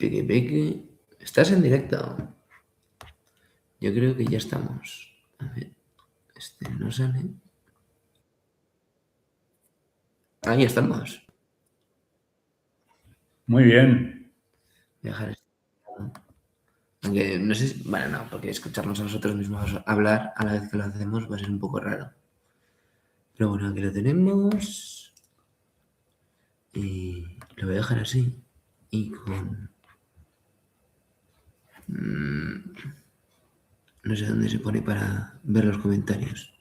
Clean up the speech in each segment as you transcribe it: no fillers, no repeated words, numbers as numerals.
Piqui, piqui. ¿Estás en directo? Yo creo que ya estamos. A ver, este no sale. Ahí estamos. Muy bien. Dejar esto. Aunque no sé si... Bueno, no, porque escucharnos a nosotros mismos hablar a la vez que lo hacemos va a ser un poco raro. Pero bueno, aquí lo tenemos. Y lo voy a dejar así. Y con... No sé dónde se pone para ver los comentarios.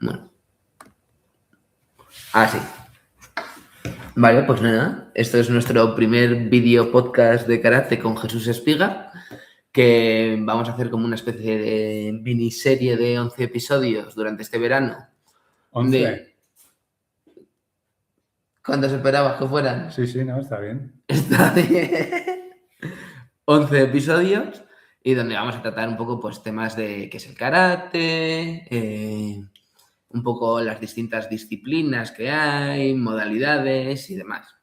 Bueno. Ah, sí. Vale, pues nada. Esto es nuestro primer vídeo podcast de karate con Jesús Espiga, que vamos a hacer como una especie de miniserie de 11 episodios durante este verano. 11. ¿Cuántos esperabas que fueran? Sí, no, está bien. Está bien. 11 episodios y donde vamos a tratar un poco pues temas de qué es el karate, un poco las distintas disciplinas que hay, modalidades y demás.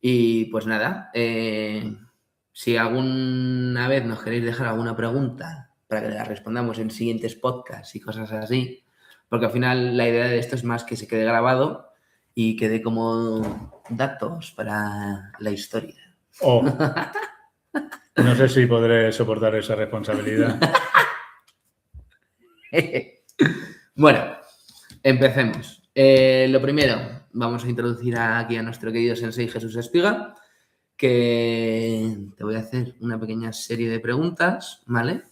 Y pues nada, si alguna vez nos queréis dejar alguna pregunta para que la respondamos en siguientes podcasts y cosas así, porque al final la idea de esto es más que se quede grabado y quede como datos para la historia. No sé si podré soportar esa responsabilidad. Bueno, empecemos. Lo primero, vamos a introducir aquí a nuestro querido sensei Jesús Espiga, que te voy a hacer una pequeña serie de preguntas, ¿vale?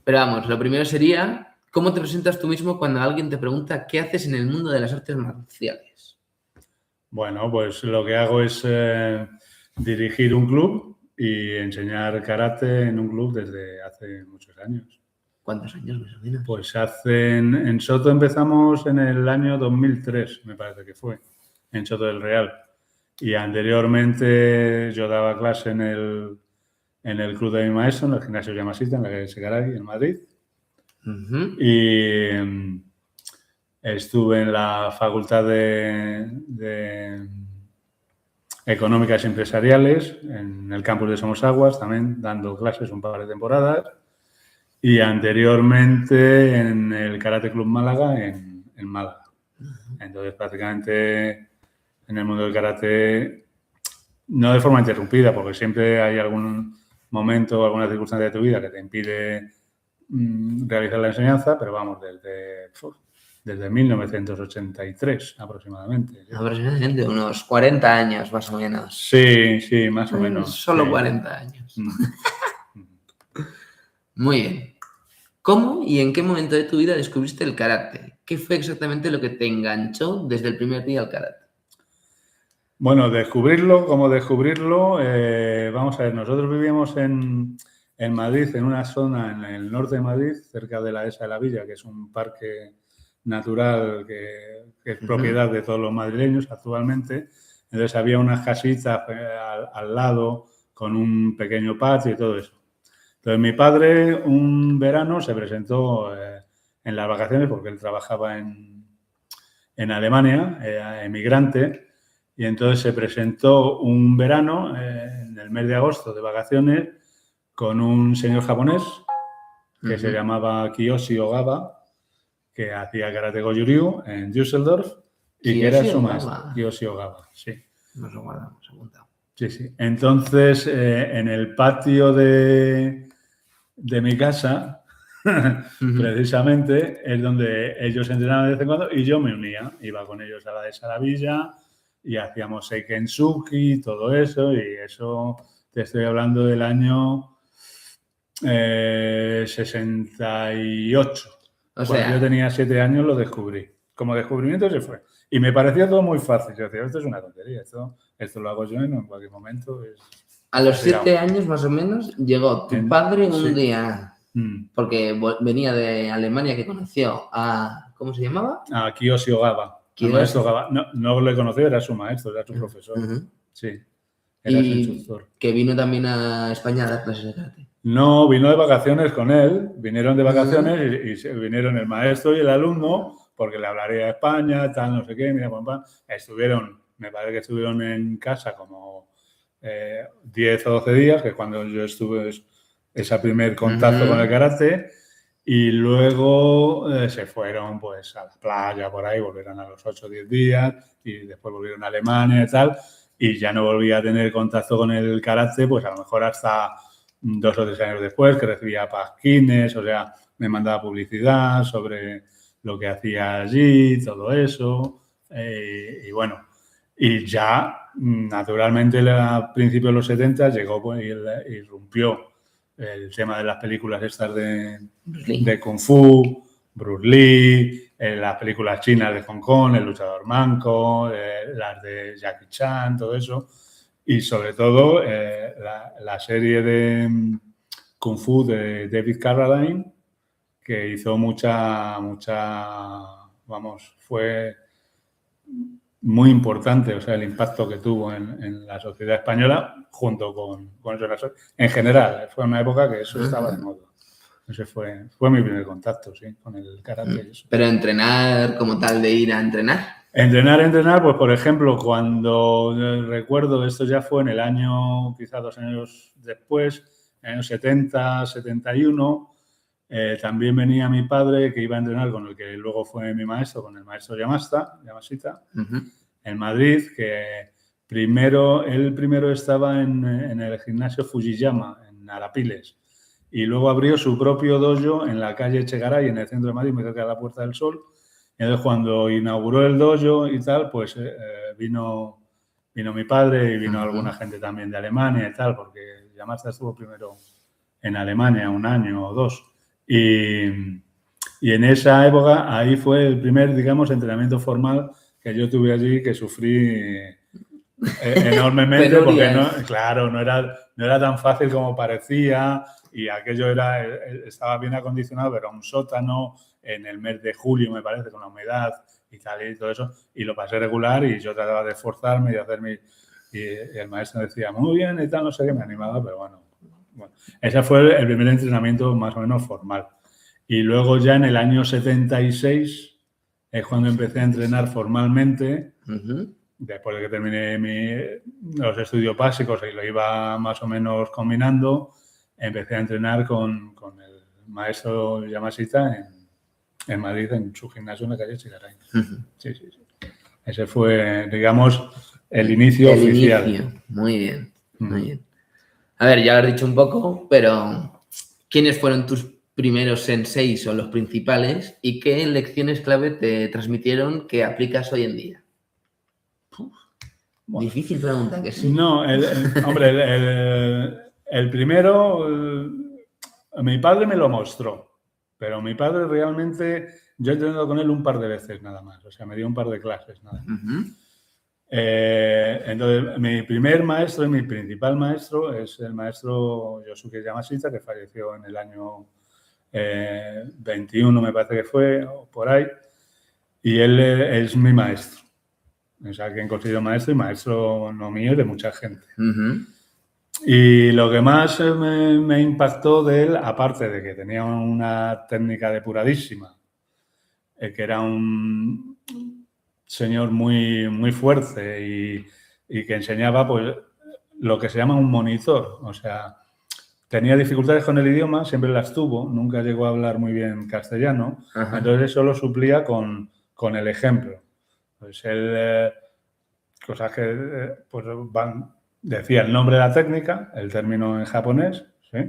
Pero vamos, lo primero sería, ¿cómo te presentas tú mismo cuando alguien te pregunta qué haces en el mundo de las artes marciales? Bueno, pues lo que hago es dirigir un club y enseñar karate en un club desde hace muchos años. ¿Cuántos años más o menos? Pues en Soto empezamos en el año 2003, me parece que fue, en Soto del Real. Y anteriormente yo daba clase en el club de mi maestro, en el gimnasio Yamasita, en la calle Segaray, en Madrid. Y estuve en la Facultad de Económicas y Empresariales, en el campus de Somosaguas, también dando clases un par de temporadas. Y anteriormente en el Karate Club Málaga, en Málaga. Entonces, prácticamente en el mundo del karate, no de forma interrumpida, porque siempre hay algún momento, alguna circunstancia de tu vida que te impide realizar la enseñanza, pero vamos, desde 1983 aproximadamente. Aproximadamente unos 40 años más o menos. Sí, más o menos. Solo sí. 40 años. Muy bien. ¿Cómo y en qué momento de tu vida descubriste el karate? ¿Qué fue exactamente lo que te enganchó desde el primer día al karate? Bueno, ¿cómo descubrirlo? Vamos a ver, nosotros vivíamos en Madrid, en una zona en el norte de Madrid, cerca de la Dehesa de la Villa, que es un parque natural que es propiedad de todos los madrileños actualmente. Entonces había unas casitas al lado con un pequeño patio y todo eso. Entonces mi padre un verano se presentó en las vacaciones, porque él trabajaba en Alemania, era emigrante, y entonces se presentó un verano, en el mes de agosto, de vacaciones, con un señor japonés que se llamaba Kiyoshi Ogawa, que hacía karate Goju-Ryu en Düsseldorf y que era su maestro. Kiyoshi Ogawa, sí. Nos lo guardamos apuntado. Sí. Entonces, en el patio de mi casa, precisamente, es donde ellos entrenaban de vez en cuando y yo me unía. Iba con ellos a la de Saravilla y hacíamos Seikensuki y todo eso. Y eso te estoy hablando del año 68. Cuando yo tenía 7 años lo descubrí. Como descubrimiento se fue. Y me parecía todo muy fácil. Yo decía, esto es una tontería. Esto lo hago yo en cualquier momento. A los 7 años más o menos llegó tu padre un día, porque venía de Alemania, que conoció a... ¿Cómo se llamaba? A Kiyoshi Ogawa. Maestro Ogawa. No lo conoció, era su maestro, era su profesor. Sí, era su instructor. Que vino también a España a dar clases de karate. No, vino de vacaciones con él. Vinieron de vacaciones y vinieron el maestro y el alumno, porque le hablaría de España, tal, no sé qué. Mira, estuvieron, me parece que estuvieron en casa como 10 o 12 días, que es cuando yo estuve ese primer contacto con el karate, y luego se fueron pues a la playa por ahí, volvieron a los 8 o 10 días y después volvieron a Alemania y tal, y ya no volví a tener contacto con el karate, pues a lo mejor hasta 2 o 3 años después, que recibía pasquines, o sea, me mandaba publicidad sobre lo que hacía allí, todo eso, y bueno, y ya naturalmente a principios de los 70 llegó pues, y irrumpió el tema de las películas estas de Kung Fu, Bruce Lee, las películas chinas de Hong Kong, El luchador manco, las de Jackie Chan, todo eso. Y sobre todo la serie de Kung Fu de David Carradine, que hizo vamos, fue muy importante, o sea, el impacto que tuvo en la sociedad española junto con eso. En general, fue una época que eso estaba de moda. Ese fue mi primer contacto, sí, con el karate. Y eso. Pero entrenar como tal de ir a entrenar. Entrenar, pues por ejemplo, cuando recuerdo, esto ya fue en el año, quizás 2 años después, en el año 70, 71, también venía mi padre que iba a entrenar con el que luego fue mi maestro, con el maestro Yamashita, en Madrid, que él primero estaba en el gimnasio Fujiyama, en Arapiles, y luego abrió su propio dojo en la calle Echegaray, en el centro de Madrid, muy cerca de la Puerta del Sol. Entonces, cuando inauguró el dojo y tal, pues vino mi padre y vino alguna gente también de Alemania y tal, porque Yamashita estuvo primero en Alemania 1 año o 2. Y en esa época, ahí fue el primer, digamos, entrenamiento formal que yo tuve allí, que sufrí enormemente, porque no era tan fácil como parecía, y aquello estaba bien acondicionado, pero era un sótano en el mes de julio, me parece, con la humedad y tal y todo eso, y lo pasé regular y yo trataba de esforzarme y hacer y el maestro decía, muy bien y tal, no sé qué, me animaba, pero bueno, ese fue el primer entrenamiento más o menos formal. Y luego ya en el año 76 es cuando empecé a entrenar formalmente, después de que terminé los estudios básicos y lo iba más o menos combinando, empecé a entrenar con el maestro Yamashita en Madrid, en su gimnasio en la calle Chigaray. Sí. Ese fue, digamos, el inicio oficial. Inicio. Muy bien, muy bien. A ver, ya lo has dicho un poco, pero ¿quiénes fueron tus primeros senseis o los principales y qué lecciones clave te transmitieron que aplicas hoy en día? Bueno, difícil pregunta, que sí. No, hombre, el primero, mi padre me lo mostró, pero mi padre realmente, yo he entrenado con él un par de veces nada más, o sea, me dio un par de clases nada más. Entonces, mi primer maestro y mi principal maestro es el maestro Yosuke Yamashita, que falleció en el año 21, me parece que fue, o por ahí, y él es mi maestro. O sea, quien considero maestro y maestro no mío, de mucha gente. Y lo que más me impactó de él, aparte de que tenía una técnica depuradísima, que era un señor muy, muy fuerte y que enseñaba pues lo que se llama un monitor. O sea, tenía dificultades con el idioma, siempre las tuvo, nunca llegó a hablar muy bien castellano, entonces eso lo suplía con el ejemplo. Pues él, cosas que pues decía el nombre de la técnica, el término en japonés, ¿sí?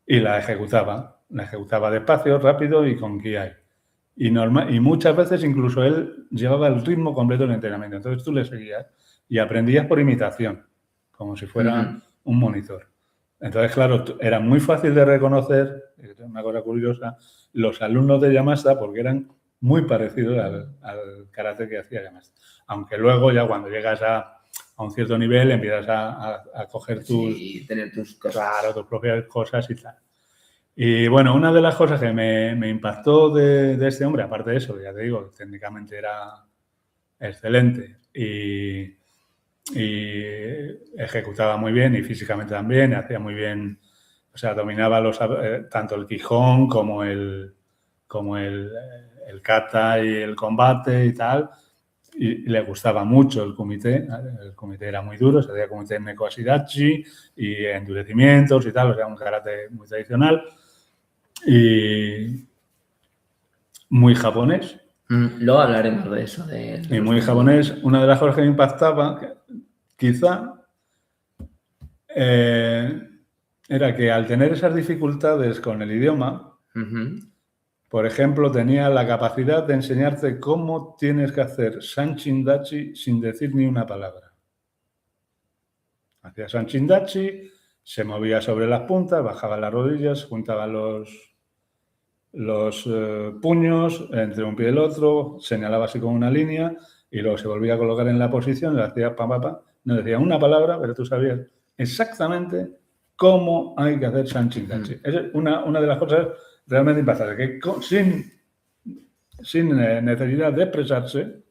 Y la ejecutaba despacio, rápido y con kiai. Y muchas veces incluso él llevaba el ritmo completo del entrenamiento. Entonces tú le seguías y aprendías por imitación, como si fuera un monitor. Entonces, claro, era muy fácil de reconocer, una cosa curiosa, los alumnos de Yamashita, porque eran muy parecidos al karate que hacía Yamashita. Aunque luego ya cuando llegas a un cierto nivel empiezas a coger tener tus cosas. Claro, tus propias cosas y tal. Y bueno, una de las cosas que me impactó de este hombre, aparte de eso, ya te digo, técnicamente era excelente y ejecutaba muy bien y físicamente también, hacía muy bien, o sea, dominaba tanto el Quijón como el kata y el combate y tal. y le gustaba mucho el kumite era muy duro, se hacía kumite en Neko Ashidachi y endurecimientos y tal, o sea, un karate muy tradicional y muy japonés. Luego hablaremos de eso. Y muy japonés. Una de las cosas que me impactaba, quizá, era que al tener esas dificultades con el idioma, por ejemplo, tenía la capacidad de enseñarte cómo tienes que hacer Sanchin-dachi sin decir ni una palabra. Hacía Sanchin-dachi, se movía sobre las puntas, bajaba las rodillas, juntaba los puños entre un pie y el otro, señalaba así con una línea y luego se volvía a colocar en la posición, le hacía pam, pam, pam. No decía una palabra, pero tú sabías exactamente cómo hay que hacer Sanchin-dachi. Es una de las cosas realmente impactantes, que sin necesidad de expresarse.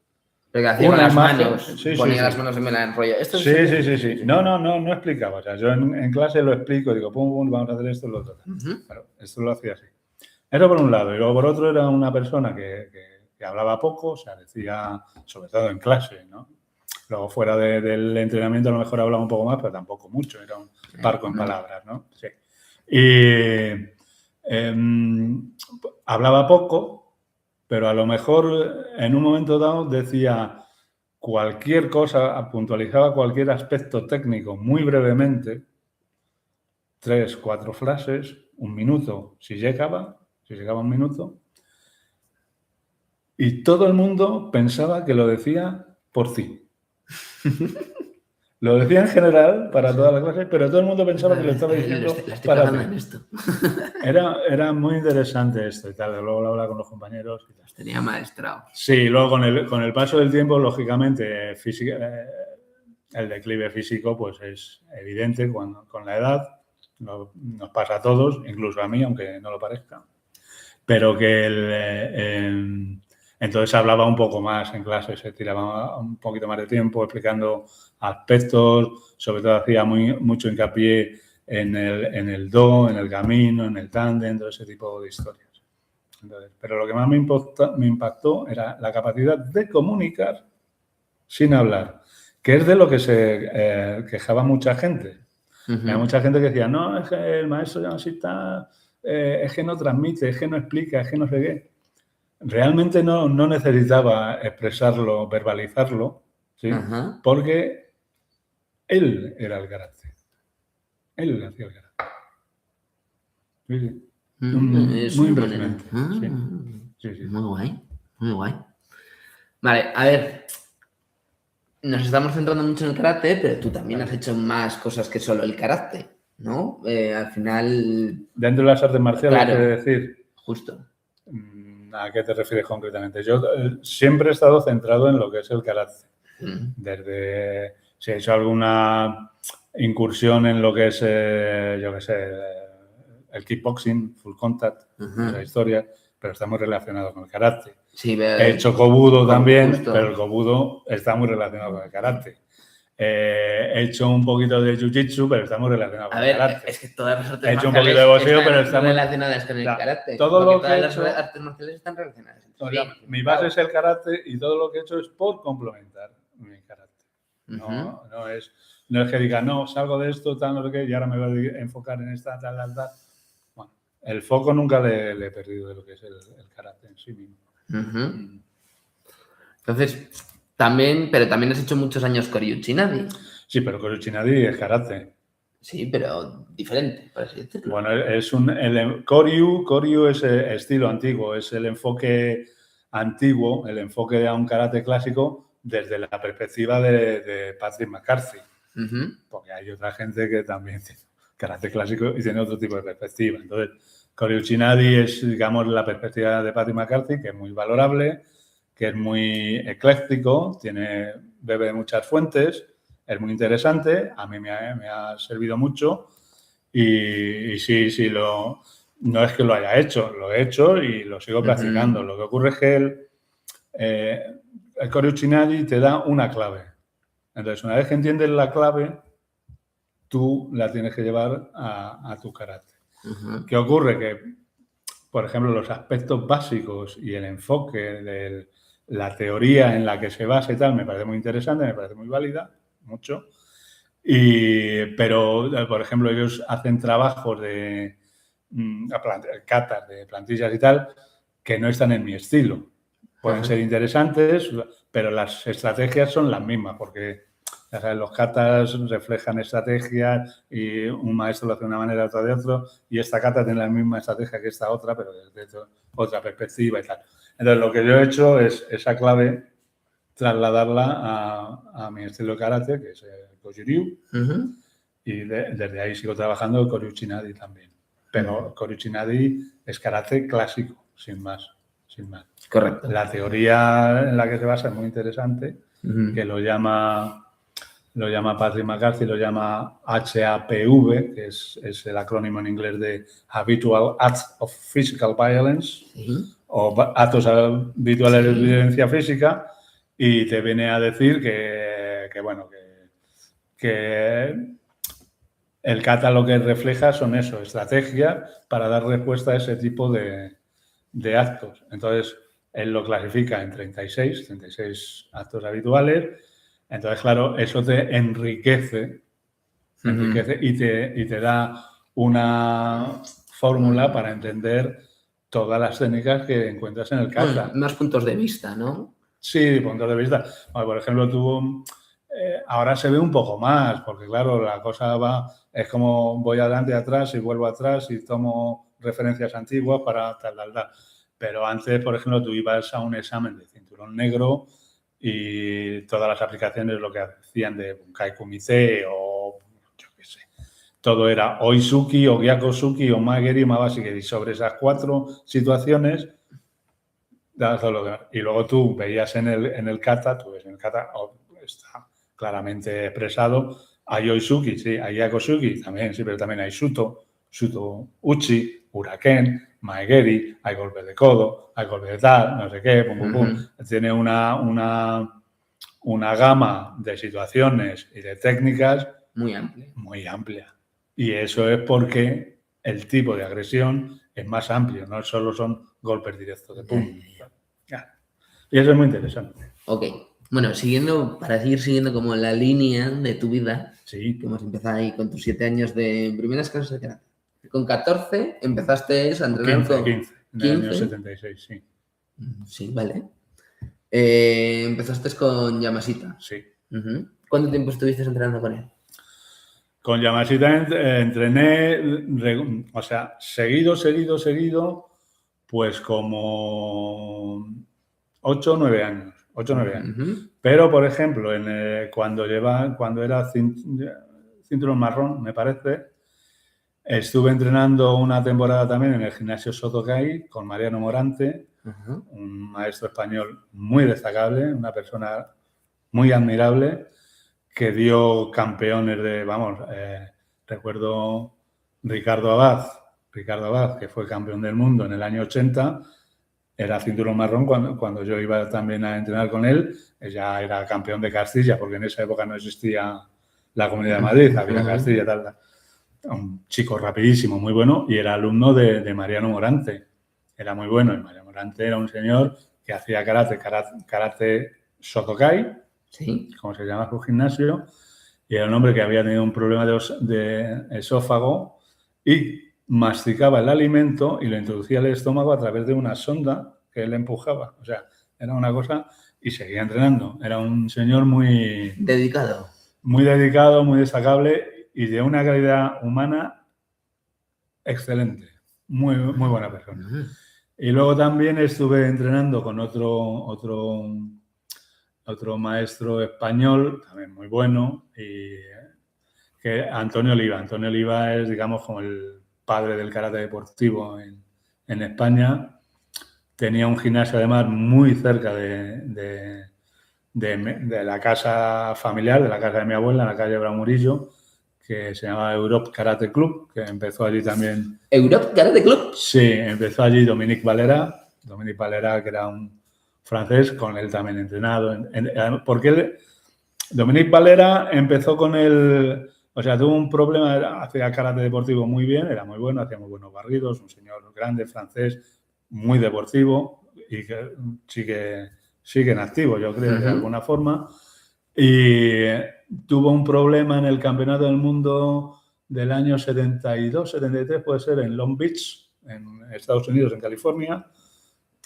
Porque hacía con las manos, ponía las manos en el enrollo. Sí. No explicaba. O sea, yo en clase lo explico, digo, pum, vamos a hacer esto, lo otro. Claro, esto lo hacía así. Eso por un lado. Y luego por otro era una persona que hablaba poco, o sea, decía, sobre todo en clase, ¿no? Luego fuera del entrenamiento a lo mejor hablaba un poco más, pero tampoco mucho. Era un parco en palabras, ¿no? Sí. Y hablaba poco, pero a lo mejor en un momento dado decía cualquier cosa, puntualizaba cualquier aspecto técnico muy brevemente, 3, 4 frases, un minuto, si llegaba un minuto, y todo el mundo pensaba que lo decía por sí. Lo decía en general para toda la clase, pero todo el mundo pensaba que lo estaba diciendo para ti. Era muy interesante esto y tal. Luego lo hablaba con los compañeros y tal. Tenía maestrado. Sí, luego con el paso del tiempo, lógicamente, el declive físico pues es evidente con la edad. Nos pasa a todos, incluso a mí, aunque no lo parezca. Pero que entonces hablaba un poco más en clase, se tiraba un poquito más de tiempo explicando aspectos, sobre todo hacía mucho hincapié en el do, en el camino, en el tándem, todo ese tipo de historias. Entonces, pero lo que más me impactó era la capacidad de comunicar sin hablar, que es de lo que se quejaba mucha gente. Hay mucha gente que decía, no, es que el maestro ya no está, es que no transmite, es que no explica, es que no sé qué. Realmente no necesitaba expresarlo, verbalizarlo, ¿sí? Porque él era el carácter. Él hacía el carácter. Sí. Muy impresionante. Sí. Muy guay, muy guay. Vale, a ver. Nos estamos centrando mucho en el karate, pero tú también has hecho más cosas que solo el karate, ¿no? Al final... Dentro de las artes marciales, claro, quiere decir... Justo. ¿A qué te refieres concretamente? Yo siempre he estado centrado en lo que es el karate. Desde... Si he hecho alguna incursión en lo que es, yo qué sé, el kickboxing, full contact, esa historia, pero está muy relacionado con el karate. Sí, he hecho kobudo también, pero el kobudo está muy relacionado con el karate. He hecho un poquito de jiu-jitsu, pero está muy relacionado con el karate. Es que todas las artes he hecho un poquito de boxeo, pero está muy relacionadas con el karate. Todo lo que todas las artes marciales están relacionadas. Mi base es el karate y todo lo que he hecho es por complementar mi karate. No es que diga, no, salgo de esto, tal, no sé qué, y ahora me voy a enfocar en esta, tal. Bueno, el foco nunca le he perdido de lo que es el karate en sí mismo. Entonces, pero también has hecho muchos años Kyoryuchinadi. Sí, pero Kyoryuchinadi es karate. Sí, pero diferente, por así decirlo. Bueno, es Koryu es estilo antiguo, es el enfoque antiguo, el enfoque a un karate clásico desde la perspectiva de Patrick McCarthy. Porque hay otra gente que también tiene karate clásico y tiene otro tipo de perspectiva. Entonces, Kyoryuchinadi es, digamos, la perspectiva de Patrick McCarthy, que es muy valorable, que es muy ecléctico, bebe de muchas fuentes, es muy interesante, a mí me ha servido mucho y sí, no es que lo haya hecho, lo he hecho y lo sigo practicando. Lo que ocurre es que el Kyoryuchinadi te da una clave. Entonces, una vez que entiendes la clave, tú la tienes que llevar a tu karate. ¿Qué ocurre? Que, por ejemplo, los aspectos básicos y el enfoque la teoría en la que se basa y tal me parece muy interesante, me parece muy válida, mucho. Pero, por ejemplo, ellos hacen trabajos de catas de plantillas y tal que no están en mi estilo. Pueden ser interesantes, pero las estrategias son las mismas, porque ya sabes, los catas reflejan estrategias y un maestro lo hace de una manera, otro de otro, y esta cata tiene la misma estrategia que esta otra, pero desde otra perspectiva y tal. Entonces, lo que yo he hecho es esa clave trasladarla a mi estilo de karate, que es el Kojiryu, y desde ahí sigo trabajando el Koryuchinadi también. Pero Koryuchinadi es karate clásico, sin más. Correcto. La teoría en la que se basa es muy interesante, que lo llama Patrick McCarthy, lo llama HAPV, que es el acrónimo en inglés de Habitual Acts of Physical Violence, o actos habituales de violencia física, y te viene a decir que el kata lo que refleja son eso, estrategias para dar respuesta a ese tipo de actos. Entonces, él lo clasifica en 36 actos habituales. Entonces, claro, eso te enriquece y te da una fórmula para entender todas las técnicas que encuentras en el kata. Bueno, más puntos de vista, ¿no? Sí, puntos de vista. Bueno, por ejemplo, tú ahora se ve un poco más, porque claro, la cosa es como voy adelante y atrás y vuelvo atrás y tomo referencias antiguas para tal. Pero antes, por ejemplo, tú ibas a un examen de cinturón negro y todas las aplicaciones lo que hacían de Bunkai Kumite o yo qué sé, todo era o Izuki o Gyakusuki o Mageri, Mabashigeri. Sobre esas 4 situaciones y luego tú veías en el kata, está claramente expresado, hay Oizuki, sí, hay Yakosuki también, sí, pero también hay Shuto Uchi, Uraken, Maegeri, hay golpes de codo, hay golpes de tal, no sé qué, pum, pum, pum. Tiene una gama de situaciones y de técnicas muy amplia. Y eso es porque el tipo de agresión es más amplio, no solo son golpes directos de pum. Y eso es muy interesante. Ok. Bueno, para seguir siguiendo como la línea de tu vida, sí, que hemos empezado ahí con tus 7 años de primeras clases de karate. Con 14 empezaste a entrenar 15, en el año 76, sí. Sí, vale. Empezaste con Yamashita. Sí. ¿Cuánto tiempo estuviste entrenando con él? Con Yamashita entrené, o sea, seguido, pues como 8 o 9 años. 8 o 9 años. Pero, por ejemplo, cuando era cinturón marrón, me parece, estuve entrenando una temporada también en el gimnasio Sotokai con Mariano Morante, un maestro español muy destacable, una persona muy admirable, que dio campeones recuerdo Ricardo Abad, que fue campeón del mundo en el año 80, era cinturón marrón cuando yo iba también a entrenar con él, ella era campeón de Castilla, porque en esa época no existía la Comunidad de Madrid, había Castilla, tal. Un chico rapidísimo, muy bueno, y era alumno de Mariano Morante. Era muy bueno, y Mariano Morante era un señor que hacía karate Sotokai, ¿sí? Como se llama su gimnasio, y era un hombre que había tenido un problema de esófago y masticaba el alimento y lo introducía al estómago a través de una sonda que él empujaba. O sea, era una cosa y seguía entrenando. Era un señor muy dedicado, muy destacable y de una calidad humana excelente. Muy, muy buena persona. Y luego también estuve entrenando con otro maestro español, también muy bueno, que Antonio Oliva. Antonio Oliva es, digamos, como el padre del karate deportivo en España. Tenía un gimnasio, además, muy cerca de la casa familiar, de la casa de mi abuela, en la calle Bramurillo, que se llama Europe Karate Club, que empezó allí también. ¿Europe Karate Club? Sí, empezó allí Dominique Valera, que era un francés, con él también entrenado. Porque Dominique Valera empezó con él, o sea, tuvo un problema, hacía karate deportivo muy bien, era muy bueno, hacía muy buenos barridos, un señor grande, francés, muy deportivo y que siguen activos, yo creo, de alguna forma. Y tuvo un problema en el Campeonato del Mundo del año 72, 73, puede ser, en Long Beach, en Estados Unidos, en California.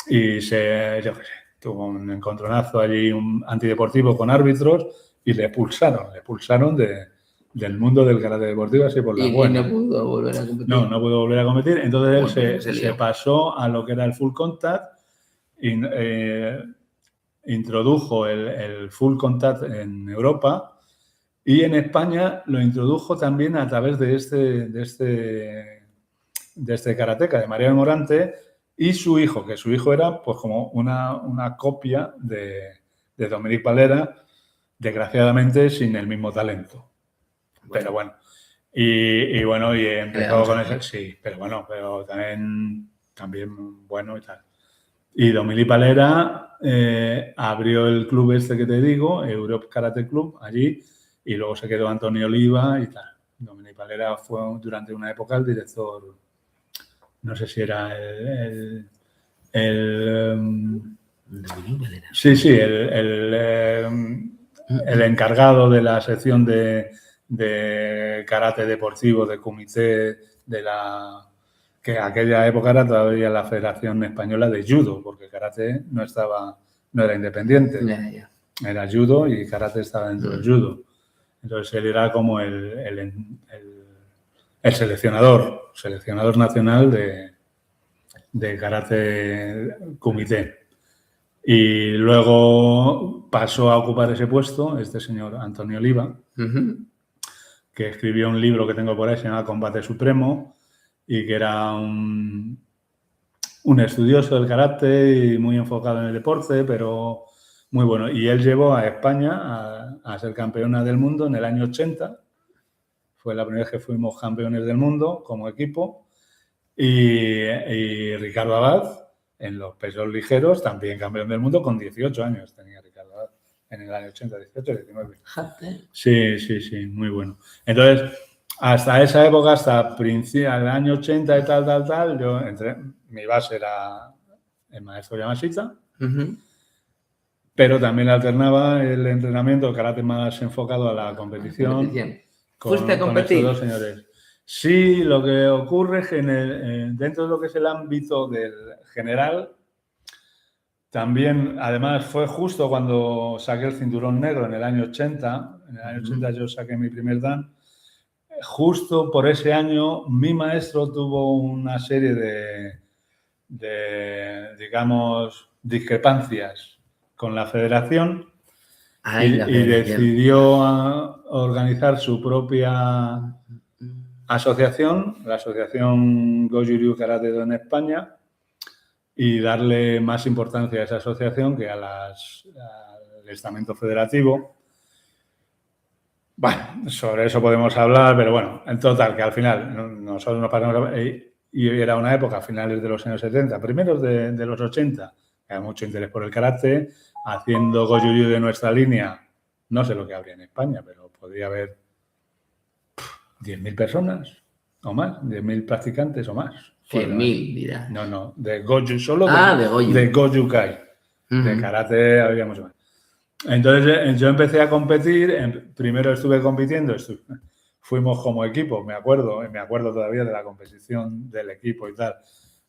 Y yo qué sé, tuvo un encontronazo allí, un antideportivo con árbitros, y le expulsaron del mundo del karate deportivo así por la buena. Y no pudo volver a competir. No pudo volver a competir. Entonces Bueno, él se pasó a lo que era el full contact y introdujo el full contact en Europa, y en España lo introdujo también a través de este karateca, de María Morante, y su hijo, que su hijo era pues como una copia de Dominic Valera, desgraciadamente sin el mismo talento. Pero bueno, y bueno, y empezó con eso, sí, pero bueno, pero también bueno y tal. Y Dominic Valera abrió el club este que te digo, Europe Karate Club, allí, y luego se quedó Antonio Oliva y tal. Dominic Valera fue durante una época el director, no sé si era el sí, el encargado de la sección de karate deportivo, de comité, que en aquella época era todavía la Federación Española de Judo, porque karate no era independiente. Era judo y karate estaba dentro del judo. Entonces él era como el seleccionador nacional de karate comité. Y luego pasó a ocupar ese puesto este señor Antonio Oliva, que escribió un libro que tengo por ahí, se llama Combate Supremo, y que era un estudioso del karate y muy enfocado en el deporte, pero muy bueno. Y él llevó a España a ser campeona del mundo en el año 80. Fue la primera vez que fuimos campeones del mundo como equipo. Y Ricardo Abad, en los pesos ligeros, también campeón del mundo con 18 años tenía Ricardo Abad, en el año 80, 18, 19. Sí, muy bueno. Entonces, hasta esa época, hasta el año 80 y tal, yo mi base era el maestro Yamashita, pero también alternaba el entrenamiento, el karate más enfocado a la competición. ¿Fuiste a competir? Con estos dos señores. Sí, lo que ocurre es que dentro de lo que es el ámbito del general, también, además, fue justo cuando saqué el cinturón negro en el año 80. En el año 80 yo saqué mi primer dan. Justo por ese año, mi maestro tuvo una serie de digamos, discrepancias con la federación y decidió organizar su propia asociación, la asociación Goju-Ryu Karate-Do en España, y darle más importancia a esa asociación que al estamento federativo. Bueno, sobre eso podemos hablar, pero bueno, en total, que al final nosotros nos pasamos, y era una época, a finales de los años 70, primeros de los 80, que había mucho interés por el karate, haciendo Goju-Ryu de nuestra línea, no sé lo que habría en España, pero podría haber 10.000 personas o más, 10.000 practicantes o más. 100.000, dirás. No, de Goju, solo de Goju Kai. De karate había mucho más. Entonces yo empecé a competir, primero estuve compitiendo, fuimos como equipo, me acuerdo todavía de la competición del equipo y tal,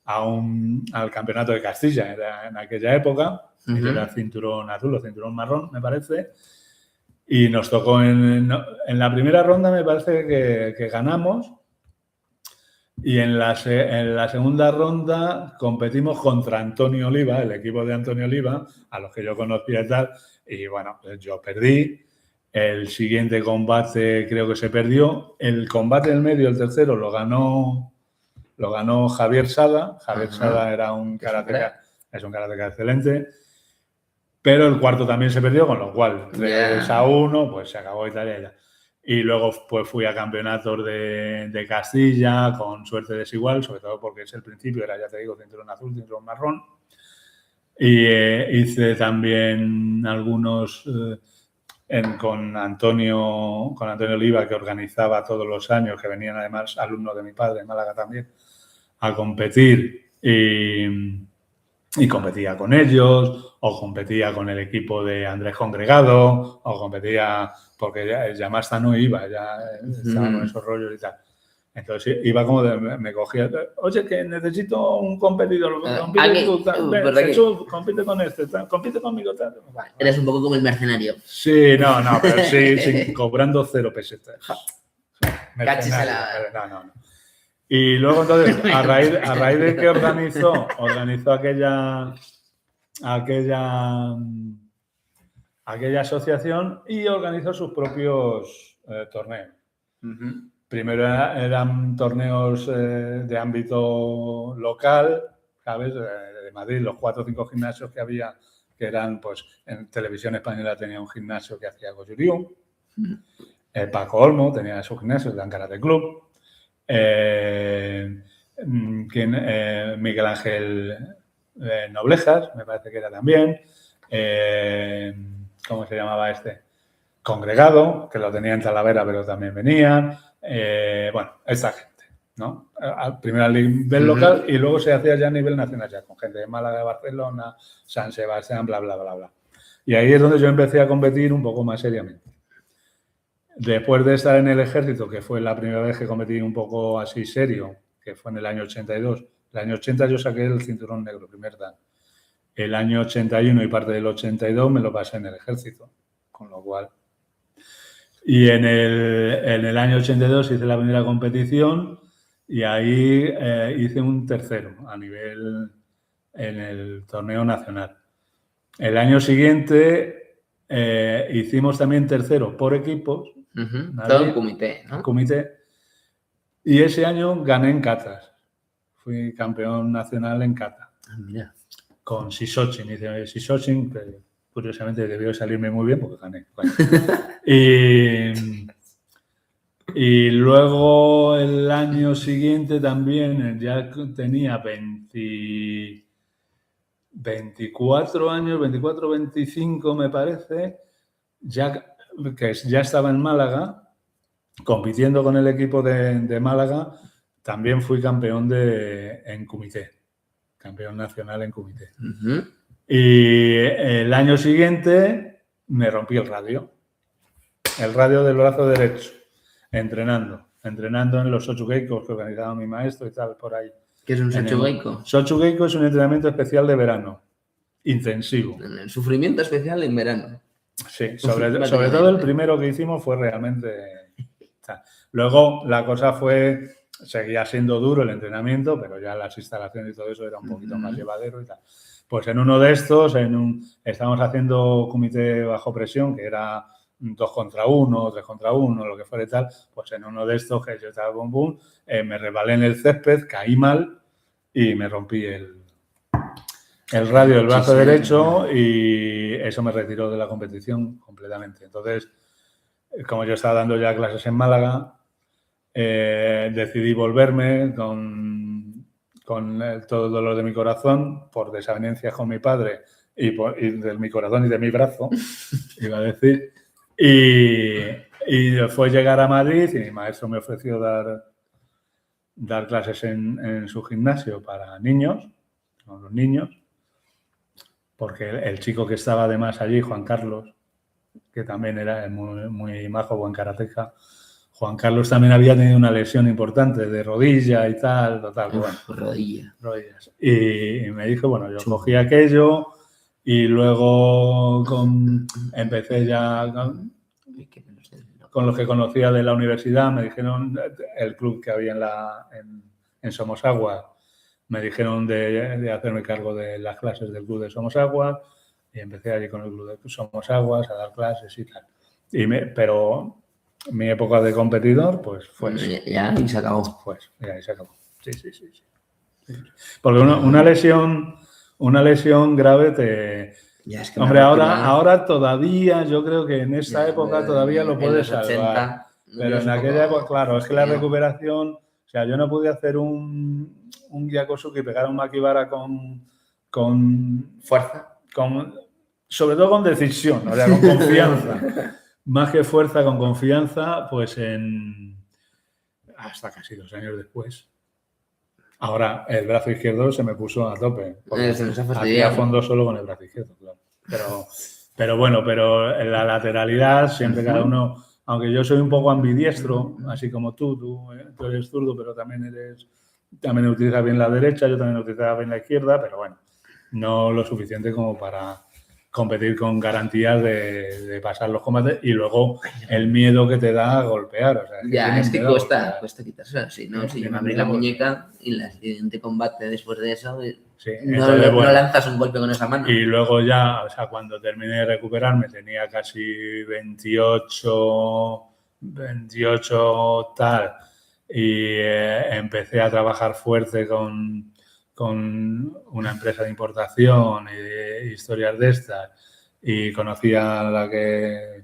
al campeonato de Castilla en aquella época, que era cinturón azul o cinturón marrón, me parece, y nos tocó en la primera ronda, me parece que ganamos, y en la segunda ronda competimos contra Antonio Oliva, el equipo de Antonio Oliva, a los que yo conocía y tal, y bueno, pues yo perdí. El siguiente combate creo que se perdió. El combate del medio, el tercero, lo ganó Javier Sada. Javier Sada era un karateka, es un karateka excelente. Pero el cuarto también se perdió, con lo cual 3-1, pues se acabó Italia. Y luego pues fui a campeonatos de Castilla con suerte desigual, sobre todo porque es el principio, era, ya te digo, cinturón azul, cinturón marrón. Y hice también algunos con Antonio Oliva, que organizaba todos los años, que venían además alumnos de mi padre en Málaga también, a competir. y competía con ellos, o competía con el equipo de Andrés Congregado, o competía, porque ya Masta no iba, ya estaba con esos rollos y tal. Entonces iba como me cogía, oye, que necesito un competidor, compite tú, ven, Jesús, compite con este, compite conmigo. Tal. Vale, eres un poco como el mercenario. Sí, no, pero sí, cobrando 0 pesetas. Cáchisela. No. Y luego entonces, a raíz de que organizó aquella asociación y organizó sus propios torneos. Primero eran torneos de ámbito local, ¿sabes? De Madrid, los 4 o 5 gimnasios que había, que eran, pues, en Televisión Española tenía un gimnasio que hacía Goju-Ryu. Paco Olmo tenía su gimnasio, el Karate Club. Miguel Ángel Noblejas, me parece que era también. ¿Cómo se llamaba este? Congregado, que lo tenía en Talavera, pero también venían. Bueno, esta gente, ¿no? Primero a nivel local y luego se hacía ya a nivel nacional, ya con gente de Málaga, Barcelona, San Sebastián, bla, bla, bla, bla. Y ahí es donde yo empecé a competir un poco más seriamente. Después de estar en el ejército, que fue la primera vez que competí un poco así serio, que fue en el año 82. El año 80 yo saqué el cinturón negro, primer dan. El año 81 y parte del 82 me lo pasé en el ejército, con lo cual... Y en el año 82 hice la primera competición y ahí hice un tercero a nivel en el torneo nacional. El año siguiente hicimos también tercero por equipos. Todo en comité, ¿no? Comité. Y ese año gané en katas. Fui campeón nacional en kata. Mira. Con Sisochin. Hice Sisochin, que curiosamente debió salirme muy bien porque gané. Bueno. Y luego el año siguiente también ya tenía 24 años, 24, 25 me parece, que ya estaba en Málaga, compitiendo con el equipo de Málaga, también fui campeón en comité, campeón nacional en comité. Y el año siguiente me rompí el radio del brazo derecho, entrenando en los Sochugeikos que organizaba mi maestro y tal, por ahí. ¿Qué es un Sochugeiko? Sochugeiko es un entrenamiento especial de verano, intensivo. El sufrimiento especial en verano. Sí, sobre todo el primero que hicimos fue realmente... Luego la cosa seguía siendo duro el entrenamiento, pero ya las instalaciones y todo eso era un poquito más llevadero y tal. Pues en uno de estos, estábamos haciendo comité bajo presión, que era 2 contra 1, 3 contra 1, lo que fuera y tal, pues en uno de estos que yo estaba boom, me resbalé en el césped, caí mal y me rompí el radio del brazo derecho y eso me retiró de la competición completamente. Entonces, como yo estaba dando ya clases en Málaga, decidí volverme con todo el dolor de mi corazón por desavenencias con mi padre y de mi corazón y de mi brazo, iba a decir. Y fue llegar a Madrid y mi maestro me ofreció dar clases en su gimnasio para niños, con los niños, porque el chico que estaba además allí, Juan Carlos, que también era muy, muy majo, buen karateca, Juan Carlos también había tenido una lesión importante de rodilla y tal, total. Bueno, rodillas. Y me dijo, bueno, yo cogí aquello y luego empecé ya con los que conocía de la universidad, me dijeron, el club que había en Somosaguas, me dijeron de hacerme cargo de las clases del club de Somosaguas y empecé allí con el club de Somosaguas a dar clases y tal. Pero mi época de competidor, pues fue eso. Ya, y se acabó. Pues, ya, y se acabó. Sí. Porque una lesión grave te... Ya, es que hombre, ahora todavía, yo creo que en esta época todavía lo puedes salvar. Pero en aquella época, claro, es que la recuperación... O sea, yo no pude hacer un Gyakusuke y pegar un Makibara con fuerza. Sobre todo con decisión, o sea, con confianza. Más que fuerza, con confianza, pues hasta casi 2 años después. Ahora el brazo izquierdo se me puso a tope. Porque Se nos ha hacía fastidiado. fondo solo con el brazo izquierdo, claro. Pero bueno, pero en la lateralidad siempre cada uno, aunque yo soy un poco ambidiestro, así como tú eres zurdo, pero también utilizas bien la derecha, yo también utilizaba bien la izquierda, pero bueno, no lo suficiente como para competir con garantías de pasar los combates y luego el miedo que te da a golpear. O sea, Ya, es que miedo a cuesta golpear. quitárselo así, ¿no? Si yo me Tienen abrí la miedo a muñeca y el siguiente combate después de eso, Sí, no, entonces, no bueno, lanzas un golpe con esa mano. y luego ya, o sea, cuando terminé de recuperarme tenía casi 28 tal, y empecé a trabajar fuerte con una empresa de importación y de historias de estas, y conocí a la que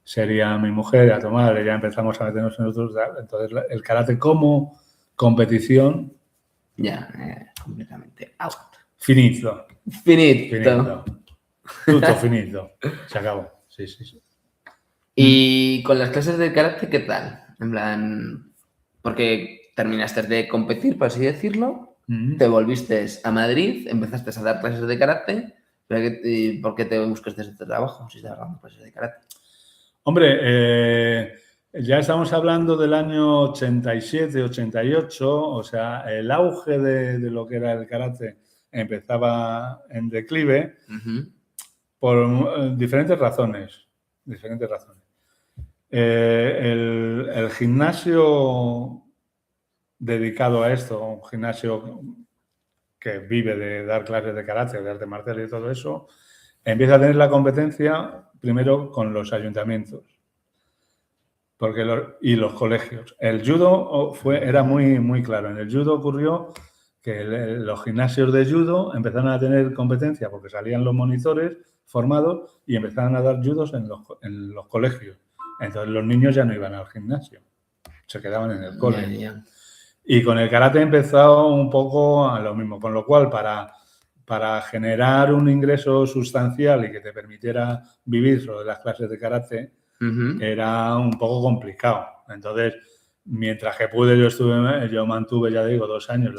sería mi mujer, a Tomás, y ya empezamos a meternos en otros. Entonces, el karate como competición, Ya, completamente out. finito. Finito. Tutto finito. Se acabó. Sí, sí, sí. Y con las clases de karate, ¿qué tal? En plan, porque terminaste de competir, por así decirlo, te volviste a Madrid, empezaste a dar clases de karate, pero ¿por qué te buscaste este trabajo si estás dando clases de karate? Hombre, ya estamos hablando del año 87, 88, o sea, el auge de lo que era el karate empezaba en declive por diferentes razones. El gimnasio dedicado a esto, un gimnasio que vive de dar clases de karate, de arte marcial y todo eso, empieza a tener la competencia primero con los ayuntamientos y los colegios. El judo era muy, muy claro. En el judo ocurrió que los gimnasios de judo empezaron a tener competencia porque salían los monitores formados y empezaron a dar judos en los colegios. Entonces los niños ya no iban al gimnasio, se quedaban en el cole. Ya. Y con el karate empezó un poco a lo mismo, con lo cual para generar un ingreso sustancial y que te permitiera vivir solo de las clases de karate, era un poco complicado. Entonces, mientras que pude, yo mantuve, ya digo, 2 años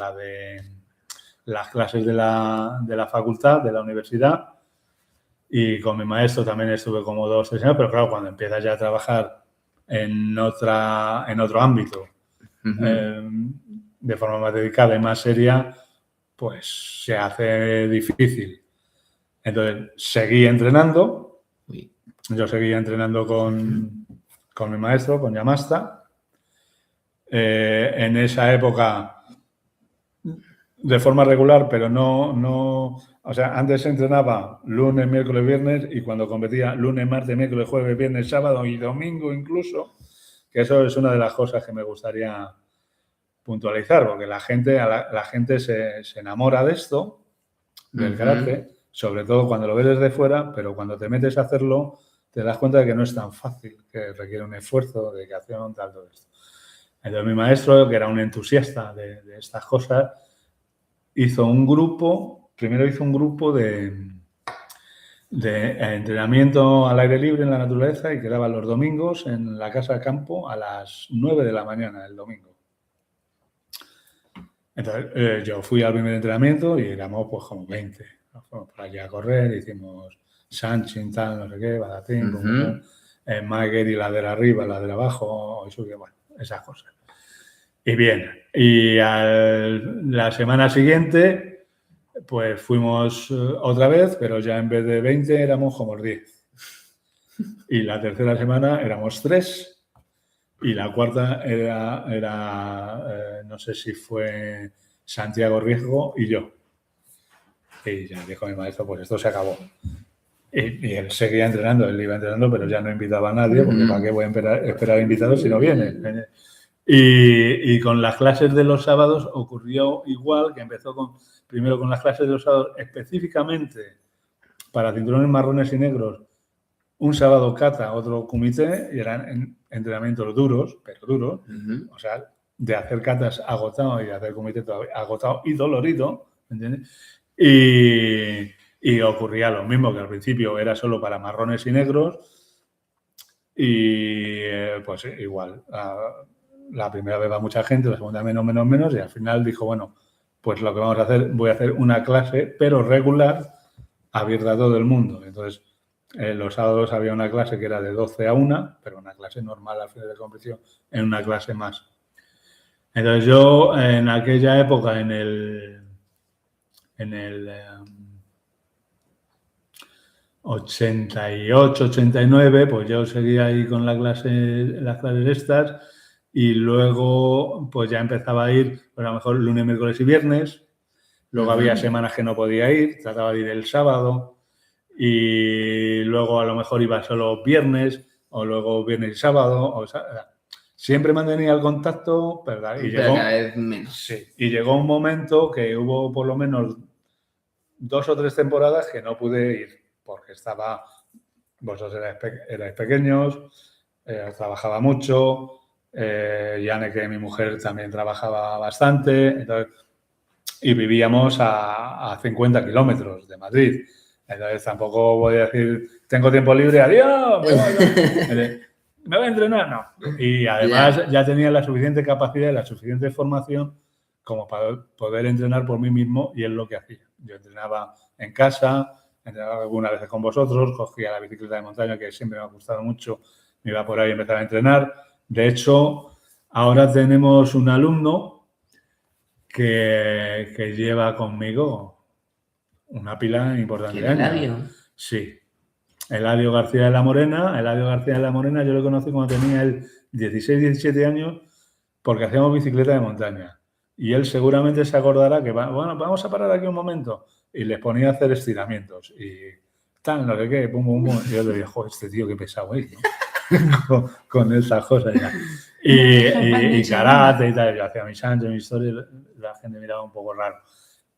las clases de la facultad, de la universidad, y con mi maestro también estuve como 2 o 3 años, pero claro, cuando empiezas ya a trabajar en otro ámbito, de forma más dedicada y más seria, pues se hace difícil. Entonces, seguí entrenando. Yo seguía entrenando con mi maestro, con Yamasta. En esa época, de forma regular, pero no... O sea, antes entrenaba lunes, miércoles, viernes, y cuando competía lunes, martes, miércoles, jueves, viernes, sábado y domingo incluso, que eso es una de las cosas que me gustaría puntualizar, porque la gente se enamora de esto, del karate, sobre todo cuando lo ves desde fuera, pero cuando te metes a hacerlo te das cuenta de que no es tan fácil, que requiere un esfuerzo, dedicación, tal, todo esto. Entonces mi maestro, que era un entusiasta de estas cosas, primero hizo un grupo de entrenamiento al aire libre en la naturaleza y quedaba los domingos en la casa de campo a las 9 de la mañana el domingo. Entonces yo fui al primer entrenamiento y éramos pues como 20. Fuimos por allí a correr, hicimos Sanchin, tal, no sé qué, Badatín, Maguer y ladera arriba, ladera abajo, y subía, bueno, esas cosas. Y bien, y la semana siguiente pues fuimos otra vez, pero ya en vez de 20 éramos como 10. Y la tercera semana éramos 3. Y la cuarta era no sé si fue Santiago Riesgo y yo. Y ya dijo mi maestro, pues esto se acabó. Y él seguía entrenando, él iba entrenando, pero ya no invitaba a nadie, porque ¿para qué voy a esperar invitados si no vienen? Y con las clases de los sábados ocurrió igual, que empezó primero con las clases de los sábados específicamente para cinturones marrones y negros, un sábado kata, otro kumite, y eran entrenamientos duros, pero duros, o sea, de hacer katas agotado y de hacer kumite agotado y dolorido, ¿entiendes? Y ocurría lo mismo, que al principio era solo para marrones y negros, y pues igual, la primera vez va mucha gente, la segunda menos, y al final dijo, bueno, pues lo que vamos a hacer, voy a hacer una clase, pero regular, abierta a todo el mundo. Entonces, los sábados había una clase que era de 12 a 1, pero una clase normal al final de competición, en una clase más. Entonces yo en aquella época, en el 88, 89, pues yo seguía ahí con las clases estas y luego pues ya empezaba a ir, pues a lo mejor lunes, miércoles y viernes. Luego había semanas que no podía ir, trataba de ir el sábado y luego a lo mejor iba solo viernes o luego viernes y sábado. Siempre mantenía el contacto, ¿verdad? Pero cada vez menos. Sí, y llegó un momento que hubo por lo menos 2 o 3 temporadas que no pude ir porque vosotros erais pequeños, trabajaba mucho, Yane, que mi mujer también trabajaba bastante, entonces, y vivíamos a 50 kilómetros de Madrid. Entonces tampoco voy a decir, tengo tiempo libre, adiós, me voy a entrenar, no. Y además ya tenía la suficiente capacidad y la suficiente formación como para poder entrenar por mí mismo, y es lo que hacía. Yo entrenaba en casa, entrenaba algunas veces con vosotros, cogía la bicicleta de montaña, que siempre me ha gustado mucho, me iba por ahí y empezaba a entrenar. De hecho, ahora tenemos un alumno que lleva conmigo una pila importante de años. Sí. Eladio García de la Morena. Eladio García de la Morena yo lo conocí cuando tenía él 16, 17 años porque hacíamos bicicleta de montaña. Y él seguramente se acordará que, bueno, vamos a parar aquí un momento. Y les ponía a hacer estiramientos. Y tal, no sé qué, pum, pum, pum. Y yo le dije, joder, este tío qué pesado es, ¿no? con esas cosas ya. Y karate y tal. Yo hacía mis años, mis historias, la gente miraba un poco raro.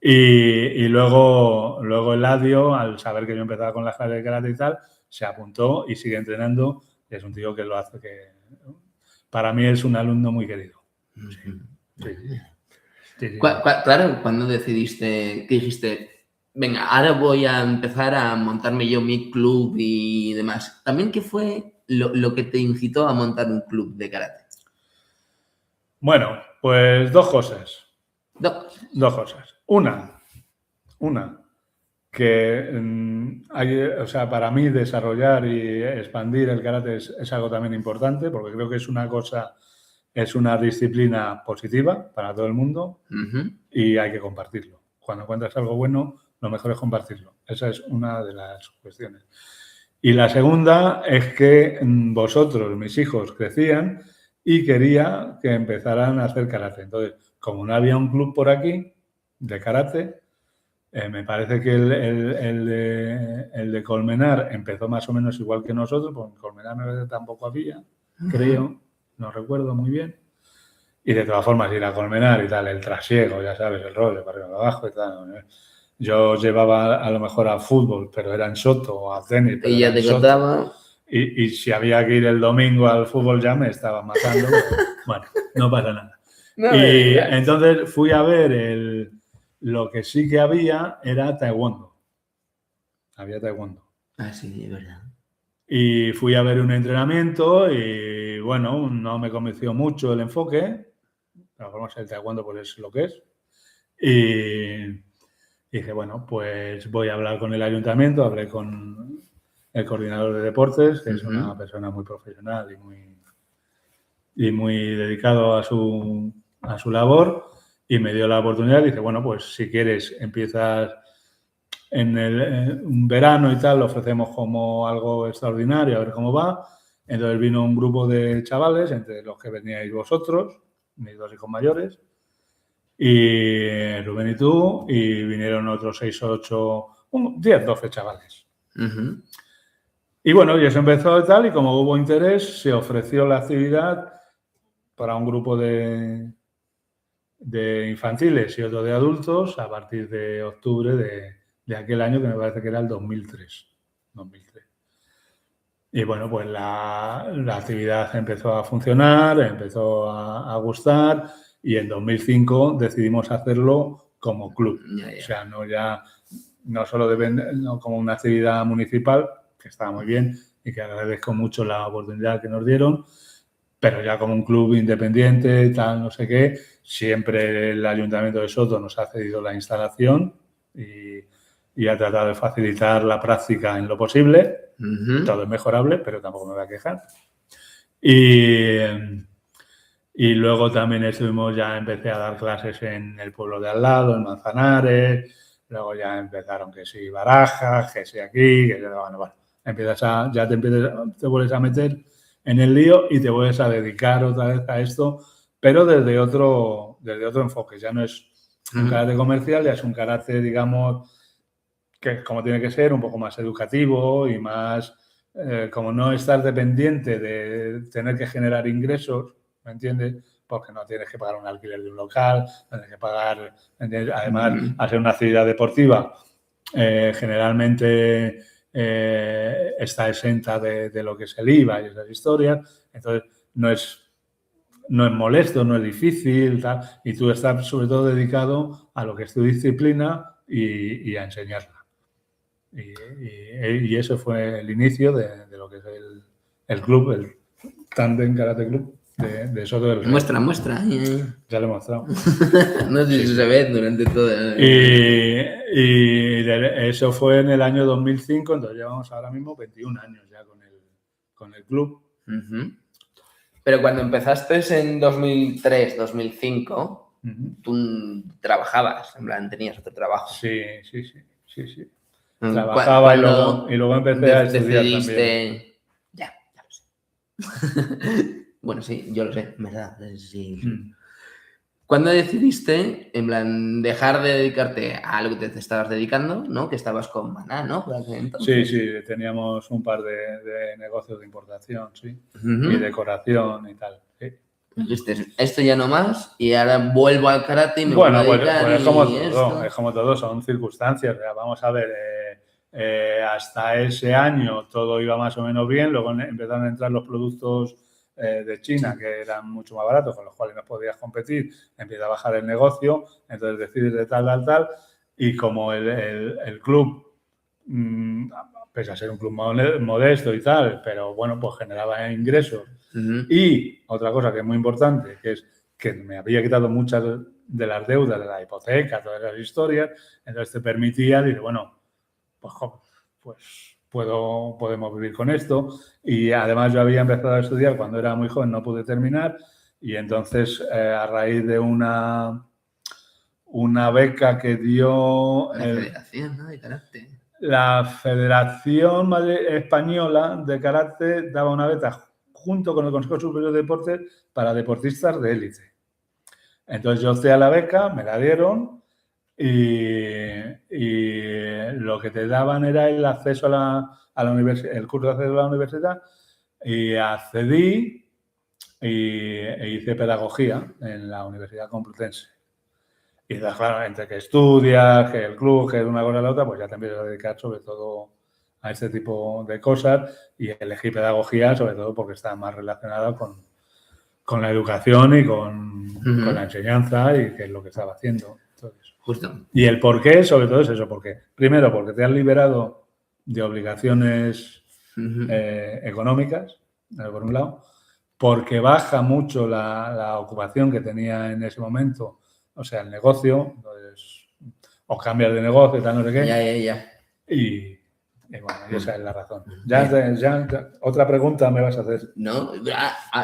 Y luego Eladio, al saber que yo empezaba con las clases de karate y tal, se apuntó y sigue entrenando. Y es un tío que lo hace que... Para mí es un alumno muy querido. Sí. Claro, cuando decidiste, que dijiste, venga, ahora voy a empezar a montarme yo mi club y demás. También, ¿qué fue lo que te incitó a montar un club de karate? Bueno, pues dos cosas. Dos cosas. Una, que o sea, para mí desarrollar y expandir el karate es algo también importante, porque creo que es una disciplina positiva para todo el mundo y hay que compartirlo. Cuando encuentras algo bueno, lo mejor es compartirlo. Esa es una de las cuestiones. Y la segunda es que vosotros, mis hijos, crecían y quería que empezaran a hacer karate. Entonces, como no había un club por aquí de karate, me parece que el de Colmenar empezó más o menos igual que nosotros, porque en Colmenar tampoco había, creo, no recuerdo muy bien. Y de todas formas, ir a Colmenar y tal, el trasiego, ya sabes, el rollo para arriba y para abajo y tal. Yo llevaba a lo mejor a fútbol, pero era en Soto, o a tenis, pero y ya te contaba. Y si había que ir el domingo al fútbol ya me estaban matando. Bueno, no pasa nada. No, y entonces fui a ver lo que sí que había era taekwondo. Había taekwondo. Ah, sí, es verdad. Y fui a ver un entrenamiento y, bueno, no me convenció mucho el enfoque. Pero vamos, el taekwondo pues es lo que es. Y dije, bueno, pues voy a hablar con el ayuntamiento, hablé con el coordinador de deportes, que es una persona muy profesional y muy dedicado a su labor, y me dio la oportunidad. Dice, bueno, pues si quieres empiezas en un verano y tal, lo ofrecemos como algo extraordinario, a ver cómo va. Entonces vino un grupo de chavales, entre los que veníais vosotros, mis dos hijos mayores, y Rubén y tú, y vinieron otros 6 o 8, 10, 12 chavales. Y bueno, y eso empezó y tal, y como hubo interés, se ofreció la actividad para un grupo de infantiles y otro de adultos a partir de octubre de aquel año, que me parece que era el 2003. Y bueno, pues la actividad empezó a funcionar, empezó a gustar, y en 2005 decidimos hacerlo como club. O sea, no solo no como una actividad municipal, que estaba muy bien y que agradezco mucho la oportunidad que nos dieron, pero ya como un club independiente, tal, no sé qué, siempre el Ayuntamiento de Soto nos ha cedido la instalación y ha tratado de facilitar la práctica en lo posible. Todo es mejorable, pero tampoco me voy a quejar. Y luego también empecé a dar clases en el pueblo de al lado, en Manzanares. Luego ya empezaron que sí Barajas, que sí aquí, que bueno, te vuelves a meter en el lío y te vuelves a dedicar otra vez a esto, pero desde otro enfoque. Ya no es un carácter comercial, ya es un carácter, digamos, que como tiene que ser, un poco más educativo y más, como no estar dependiente de tener que generar ingresos, ¿me entiendes? Porque no tienes que pagar un alquiler de un local, no tienes que pagar, ¿entiendes? Además, al ser una actividad deportiva, generalmente está exenta de lo que es el IVA y esas historias, entonces no es molesto, no es difícil, tal, y tú estás sobre todo dedicado a lo que es tu disciplina y a enseñarla. Y eso fue el inicio de lo que es el club, el Tandem Karate Club de Soto del Rey. Muestra. Ya lo he mostrado. No sé si se ve durante todo. Y eso fue en el año 2005, entonces llevamos ahora mismo 21 años ya con el club. Pero cuando empezaste en 2003, 2005, tú trabajabas, en plan, tenías otro trabajo. Sí. Trabajaba y luego empecé a estudiar también. Ya lo sé. Bueno, sí, yo lo sé, en verdad. Sí. ¿Cuándo decidiste, en plan, dejar de dedicarte a lo que te estabas dedicando, ¿no? Que estabas con Maná, ¿no? Sí, teníamos un par de negocios de importación, sí, y decoración y tal. Sí. Esto ya no más y ahora vuelvo al karate y me bueno, vuelvo a dedicar. Pues es como todo, son circunstancias. Vamos a ver, hasta ese año todo iba más o menos bien, luego empezaron a entrar los productos de China que eran mucho más baratos, con los cuales no podías competir, empieza a bajar el negocio, entonces decides de tal, y como el club, pese a ser un club modesto y tal, pero bueno, pues generaba ingresos. Y otra cosa que es muy importante, que es que me había quitado muchas de las deudas de la hipoteca, todas esas historias, entonces te permitía decir, bueno, pues podemos vivir con esto. Y además yo había empezado a estudiar cuando era muy joven, no pude terminar, y entonces a raíz de una beca que dio la Federación, ¿no? de Karate. La Federación Española de Karate daba una beca junto con el Consejo Superior de Deportes para deportistas de élite. Entonces yo opté a la beca, me la dieron y lo que te daban era el acceso a la universidad, el curso de acceso a la universidad, y accedí e hice pedagogía en la Universidad Complutense. Y claro, entre que estudias, que el club, que una cosa y la otra, pues ya te empiezas a dedicar sobre todo a este tipo de cosas, y elegí pedagogía sobre todo porque está más relacionada con la educación y con la enseñanza, y que es lo que estaba haciendo. Entonces, justo. Y el por qué, sobre todo, es eso. Primero, porque te has liberado de obligaciones económicas, por un lado, porque baja mucho la ocupación que tenía en ese momento, o sea, el negocio, entonces, o cambias de negocio, tal, no sé qué. Ya. Y bueno, esa es la razón. Ya, otra pregunta me vas a hacer. No,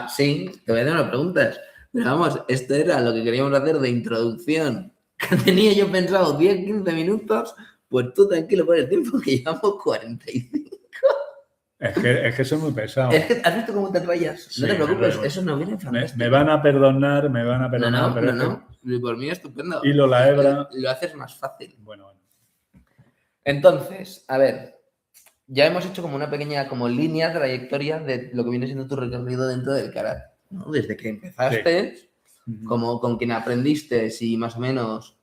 sí, te voy a hacer unas preguntas. Pero vamos, esto era lo que queríamos hacer de introducción. Que tenía yo pensado 10, 15 minutos, pues tú tranquilo por el tiempo que llevamos 45. Es que soy muy pesado. Es que, ¿has visto cómo te rayas? Sí, no te preocupes, eso no viene fantástico. Me van a perdonar. No. Por mí estupendo. Hilo la hebra. Lo haces más fácil. Bueno. Entonces, a ver, ya hemos hecho como una pequeña línea, trayectoria de lo que viene siendo tu recorrido dentro del karate, ¿no? Desde que empezaste, como con quien aprendiste, y más o menos,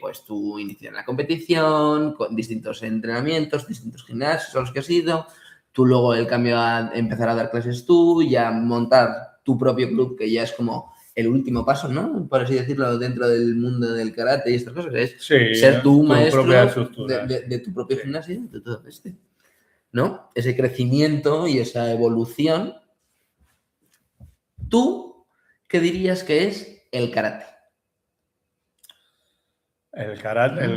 pues tu inicio en la competición, con distintos entrenamientos, distintos gimnasios a los que has ido, tú luego el cambio a empezar a dar clases tú, ya montar tu propio club, que ya es como el último paso, ¿no? Por así decirlo, dentro del mundo del karate y estas cosas, es ser tú maestro de tu propio gimnasio, de todo ¿no? Ese crecimiento y esa evolución. ¿Tú qué dirías que es el karate? El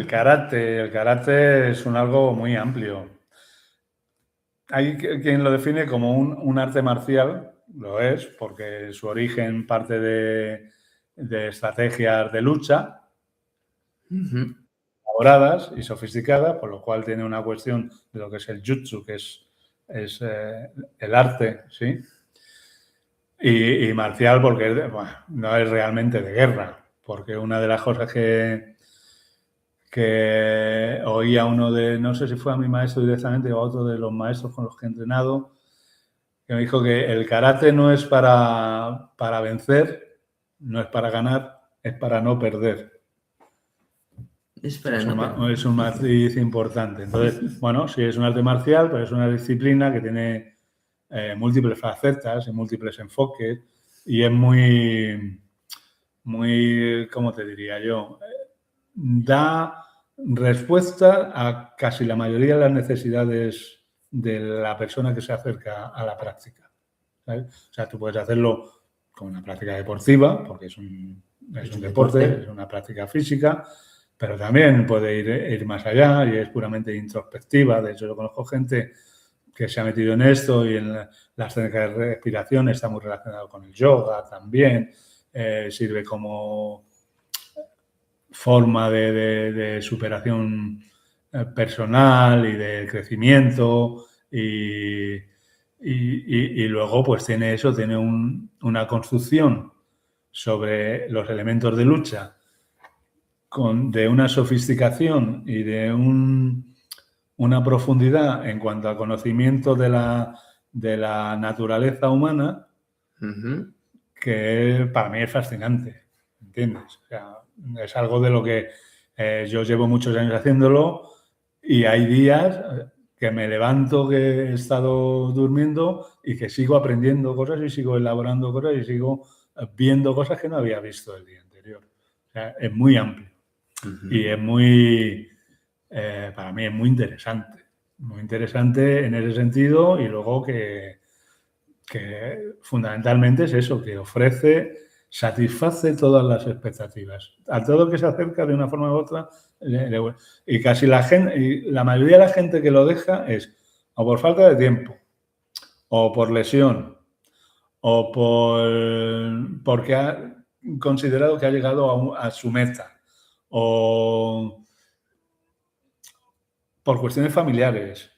karate es algo muy amplio. Hay quien lo define como un arte marcial, lo es, porque su origen parte de estrategias de lucha elaboradas y sofisticadas, por lo cual tiene una cuestión de lo que es el jutsu, que es el arte, ¿sí? Y marcial porque bueno, no es realmente de guerra, porque una de las cosas que oía uno de, no sé si fue a mi maestro directamente o a otro de los maestros con los que he entrenado, que me dijo que el karate no es para vencer, no es para ganar, es para no perder. Es un matiz importante. Entonces, bueno, sí es un arte marcial, pero es una disciplina que tiene múltiples facetas y múltiples enfoques y es muy, ¿cómo te diría yo? Da respuesta a casi la mayoría de las necesidades de la persona que se acerca a la práctica, ¿sabes? O sea, tú puedes hacerlo como una práctica deportiva, porque es un deporte, es una práctica física, pero también puede ir más allá y es puramente introspectiva. De hecho, yo conozco gente que se ha metido en esto y en las técnicas de respiración está muy relacionado con el yoga también, sirve como forma de superación personal y de crecimiento y luego pues tiene una construcción sobre los elementos de lucha de una sofisticación y de una profundidad en cuanto al conocimiento de la naturaleza humana que para mí es fascinante, ¿entiendes? O sea, es algo de lo que yo llevo muchos años haciéndolo y hay días que me levanto que he estado durmiendo y que sigo aprendiendo cosas y sigo elaborando cosas y sigo viendo cosas que no había visto el día anterior. O sea, es muy amplio y es muy, para mí es muy interesante en ese sentido y luego que fundamentalmente es eso, que satisface todas las expectativas. A todo que se acerca de una forma u otra, y casi la mayoría de la gente que lo deja es o por falta de tiempo, o por lesión, o porque ha considerado que ha llegado a su meta, o por cuestiones familiares,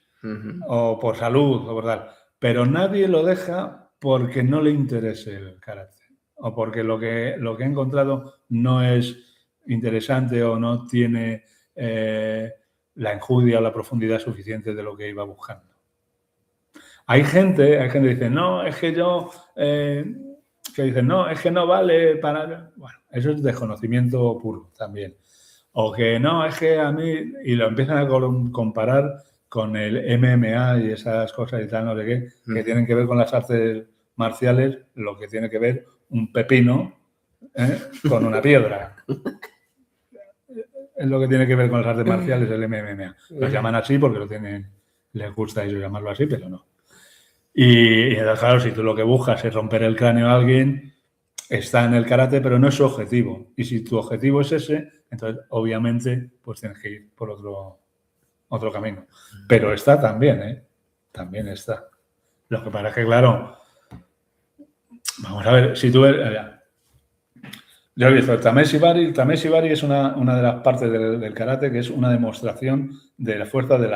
o por salud, o por tal. Pero nadie lo deja porque no le interese el karate o porque lo que ha encontrado no es interesante o no tiene la enjundia o la profundidad suficiente de lo que iba buscando. Hay gente que dice, no, es que yo... que dicen, no, es que no vale para... Bueno, eso es desconocimiento puro también. O que no, es que a mí... Y lo empiezan a comparar con el MMA y esas cosas y tal, no sé qué, que tienen que ver con las artes marciales, lo que tiene que ver un pepino con una piedra. Es lo que tiene que ver con las artes marciales, el MMA. Los llaman así porque les gusta a ellos llamarlo así, pero no. Y claro, si tú lo que buscas es romper el cráneo a alguien, está en el karate, pero no es su objetivo. Y si tu objetivo es ese, entonces obviamente pues tienes que ir por otro camino. Pero está también, también está. Lo que pasa es que, claro, vamos a ver, si tú ves... Yo he visto el Tameshi Bari. El Tameshi Bari es una de las partes del karate que es una demostración de la fuerza de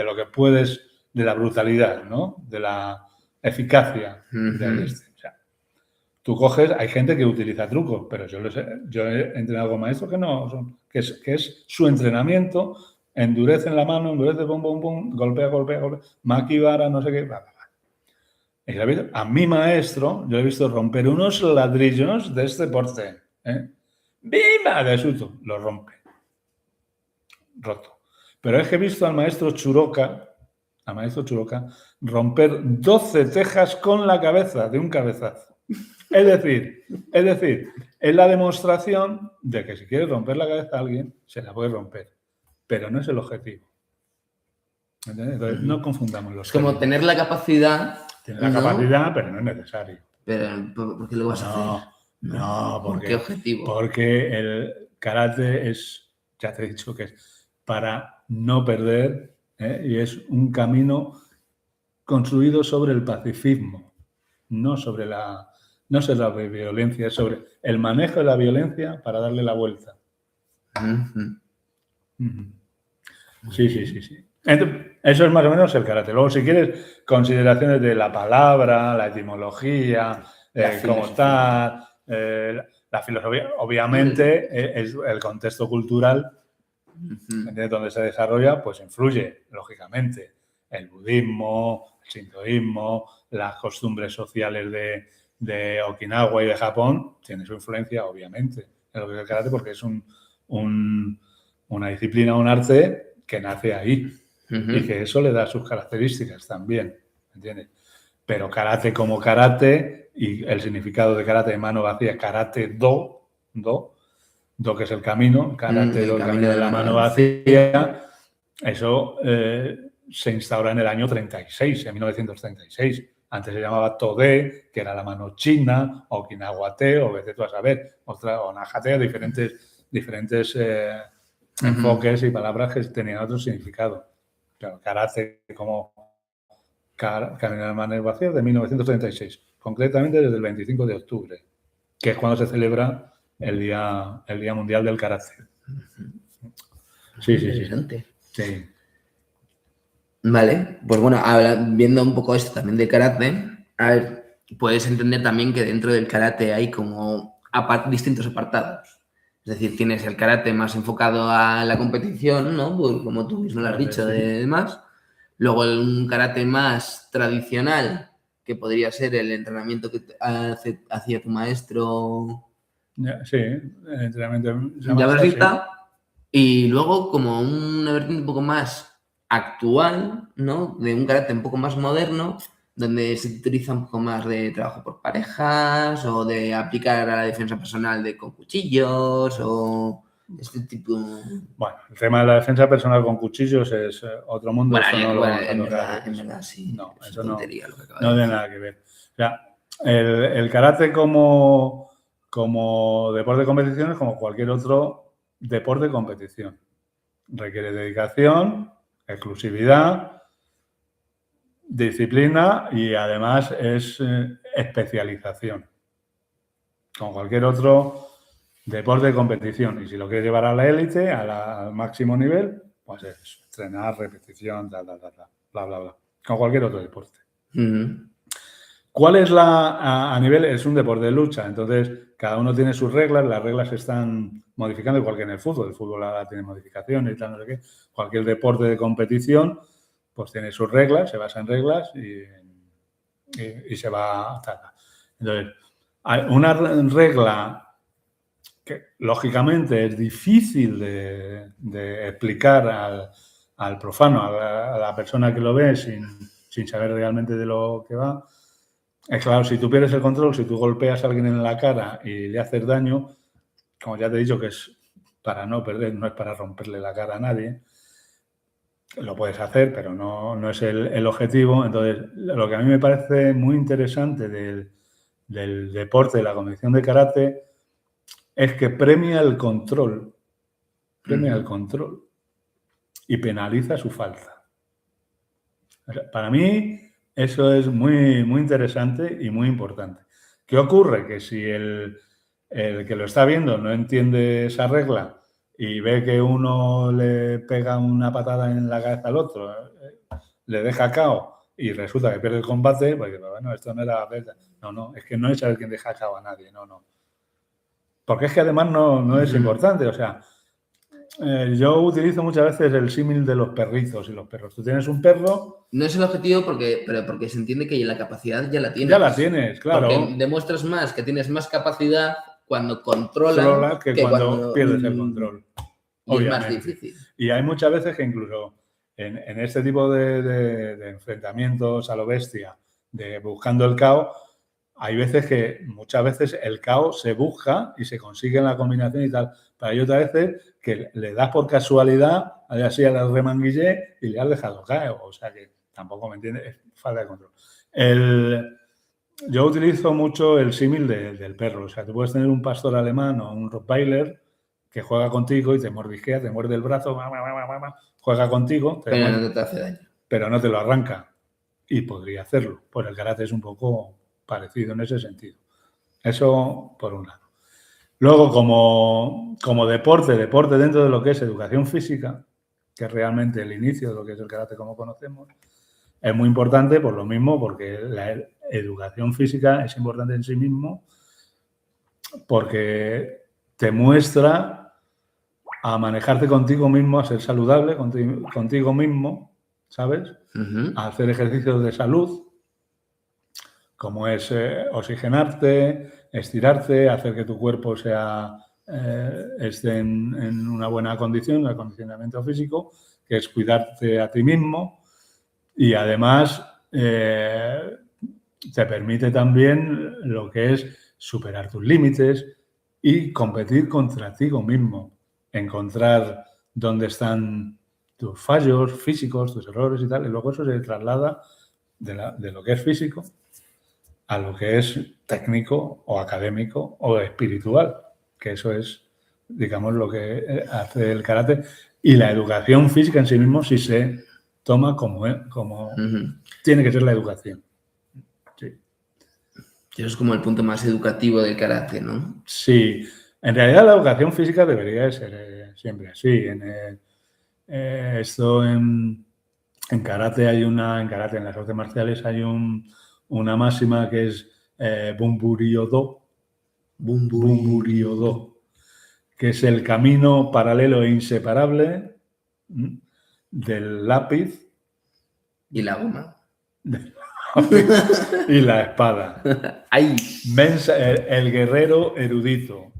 lo que puedes, de la brutalidad, ¿no? De la eficacia del este. O sea, tú coges, hay gente que utiliza trucos, pero yo he entrenado con maestros que no son, que es su entrenamiento, endurecen la mano, endurece, pum, pum, pum, golpea, makibara, no sé qué, bla, bla, bla. Y a mi maestro, yo he visto romper unos ladrillos de este porte. ¡Viva! De susto, lo rompe. Roto. Pero es que he visto al maestro Churoka romper 12 tejas con la cabeza, de un cabezazo. Es decir, es la demostración de que si quieres romper la cabeza a alguien, se la puede romper. Pero no es el objetivo. ¿Entiendes? Entonces, no confundamos los Es como tener la capacidad Tiene la ¿No? capacidad, pero no es necesario. Pero, ¿por qué lo vas a hacer? No, ¿Por qué objetivo? porque el karate es, ya te he dicho que es para no perder, y es un camino construido sobre el pacifismo, no sobre la violencia, es sobre el manejo de la violencia para darle la vuelta. Sí. Entonces, eso es más o menos el karate. Luego, si quieres, consideraciones de la palabra, la etimología, cómo está, la filosofía, obviamente, es el contexto cultural donde se desarrolla, pues influye, lógicamente, el budismo, el sintoísmo, las costumbres sociales de Okinawa y de Japón, tiene su influencia, obviamente, en lo que es el karate, porque es una disciplina, un arte que nace ahí y que eso le da sus características también, ¿entiendes? Pero karate como karate y el significado de karate de mano vacía, karate do que es el camino, karate do, el camino de la mano vacía, eso se instaura en el año 36, en 1936. Antes se llamaba Tode, que era la mano china, Okinawa Te, o vete tú a saber, o Naha-te, diferentes enfoques y palabras que tenían otro significado. Claro, karate como camino de la mano vacía de 1936, concretamente desde el 25 de octubre, que es cuando se celebra el Día Mundial del Karate. Sí. Interesante. Sí. Vale, pues bueno, viendo un poco esto también de karate, a ver, puedes entender también que dentro del karate hay como distintos apartados. Es decir, tienes el karate más enfocado a la competición, ¿no? Pues, como tú mismo lo has dicho, Sí. de demás. Luego un karate más tradicional, que podría ser el entrenamiento que hacía tu maestro. Sí, el entrenamiento Jabalista. Y luego como una vertiente un poco más actual, ¿no? De un karate un poco más moderno, donde se utiliza un poco más de trabajo por parejas o de aplicar a la defensa personal con cuchillos o este tipo. Bueno, el tema de la defensa personal con cuchillos es otro mundo. Bueno, esto no lo vamos a en tocar. verdad sí. No, es eso tontería lo que acabo no de tiene nada que ver. O sea, el karate como deporte de competición es como cualquier otro deporte de competición. Requiere dedicación, exclusividad, disciplina y además es especialización. Como cualquier otro deporte de competición. Y si lo quieres llevar a la élite, al máximo nivel, pues es entrenar, repetición, bla, bla. Como cualquier otro deporte. ¿Cuál es a nivel? Es un deporte de lucha, entonces cada uno tiene sus reglas, las reglas se están modificando, igual que en el fútbol ahora tiene modificaciones y tal, no sé qué. Cualquier deporte de competición, pues tiene sus reglas, se basa en reglas y se va. Entonces, hay una regla que lógicamente es difícil de explicar al profano, a la persona que lo ve sin saber realmente de lo que va. Es claro, si tú pierdes el control, si tú golpeas a alguien en la cara y le haces daño, como ya te he dicho que es para no perder, no es para romperle la cara a nadie, lo puedes hacer, pero no es el objetivo. Entonces, lo que a mí me parece muy interesante del deporte, de la competición de karate, es que premia el control y penaliza su falta. O sea, para mí eso es muy, muy interesante y muy importante. ¿Qué ocurre? Que si el que lo está viendo no entiende esa regla y ve que uno le pega una patada en la cabeza al otro, le deja cao y resulta que pierde el combate, pues bueno, esto no era verdad. No, es que no es saber quién deja cao a nadie, no. Porque es que además no es importante, o sea, yo utilizo muchas veces el símil de los perrizos y los perros. Tú tienes un perro. No es el objetivo pero porque se entiende que la capacidad ya la tienes. Ya la tienes, claro. Porque demuestras más que tienes más capacidad cuando controlas que cuando pierdes el control. Y obviamente. Es más difícil. Y hay muchas veces que incluso en este tipo de enfrentamientos a lo bestia, de buscando el caos, hay veces que muchas veces el caos se busca y se consigue en la combinación y tal. Pero hay otras veces que le das por casualidad, así a la remanguillé y le has dejado caer. O sea que tampoco me entiendes, es falta de control. Yo utilizo mucho el símil del perro. O sea, tú puedes tener un pastor alemán o un rottweiler que juega contigo y te mordisquea, te muerde el brazo, juega contigo, Pero no te hace daño. pero no te lo arranca. Y podría hacerlo. Pues el karate es un poco parecido en ese sentido. Eso por un lado. Luego, como deporte dentro de lo que es educación física, que es realmente el inicio de lo que es el karate como conocemos, es muy importante por lo mismo, porque la educación física es importante en sí mismo, porque te muestra a manejarte contigo mismo, a ser saludable contigo mismo, ¿sabes? A hacer ejercicios de salud, como es oxigenarte, estirarte, hacer que tu cuerpo esté en una buena condición, el acondicionamiento físico, que es cuidarte a ti mismo y además te permite también lo que es superar tus límites y competir contra ti mismo, encontrar dónde están tus fallos físicos, tus errores y tal, y luego eso se traslada de lo que es físico a lo que es técnico o académico o espiritual, que eso es, digamos, lo que hace el karate. Y la educación física en sí mismo sí se toma como tiene que ser la educación. Sí. Eso es como el punto más educativo del karate, ¿no? Sí. En realidad la educación física debería de ser siempre así. Esto en karate en las artes marciales hay una máxima que es Bunburyo-do, que es el camino paralelo e inseparable del lápiz y la goma y la espada. ¡Ay! El guerrero erudito,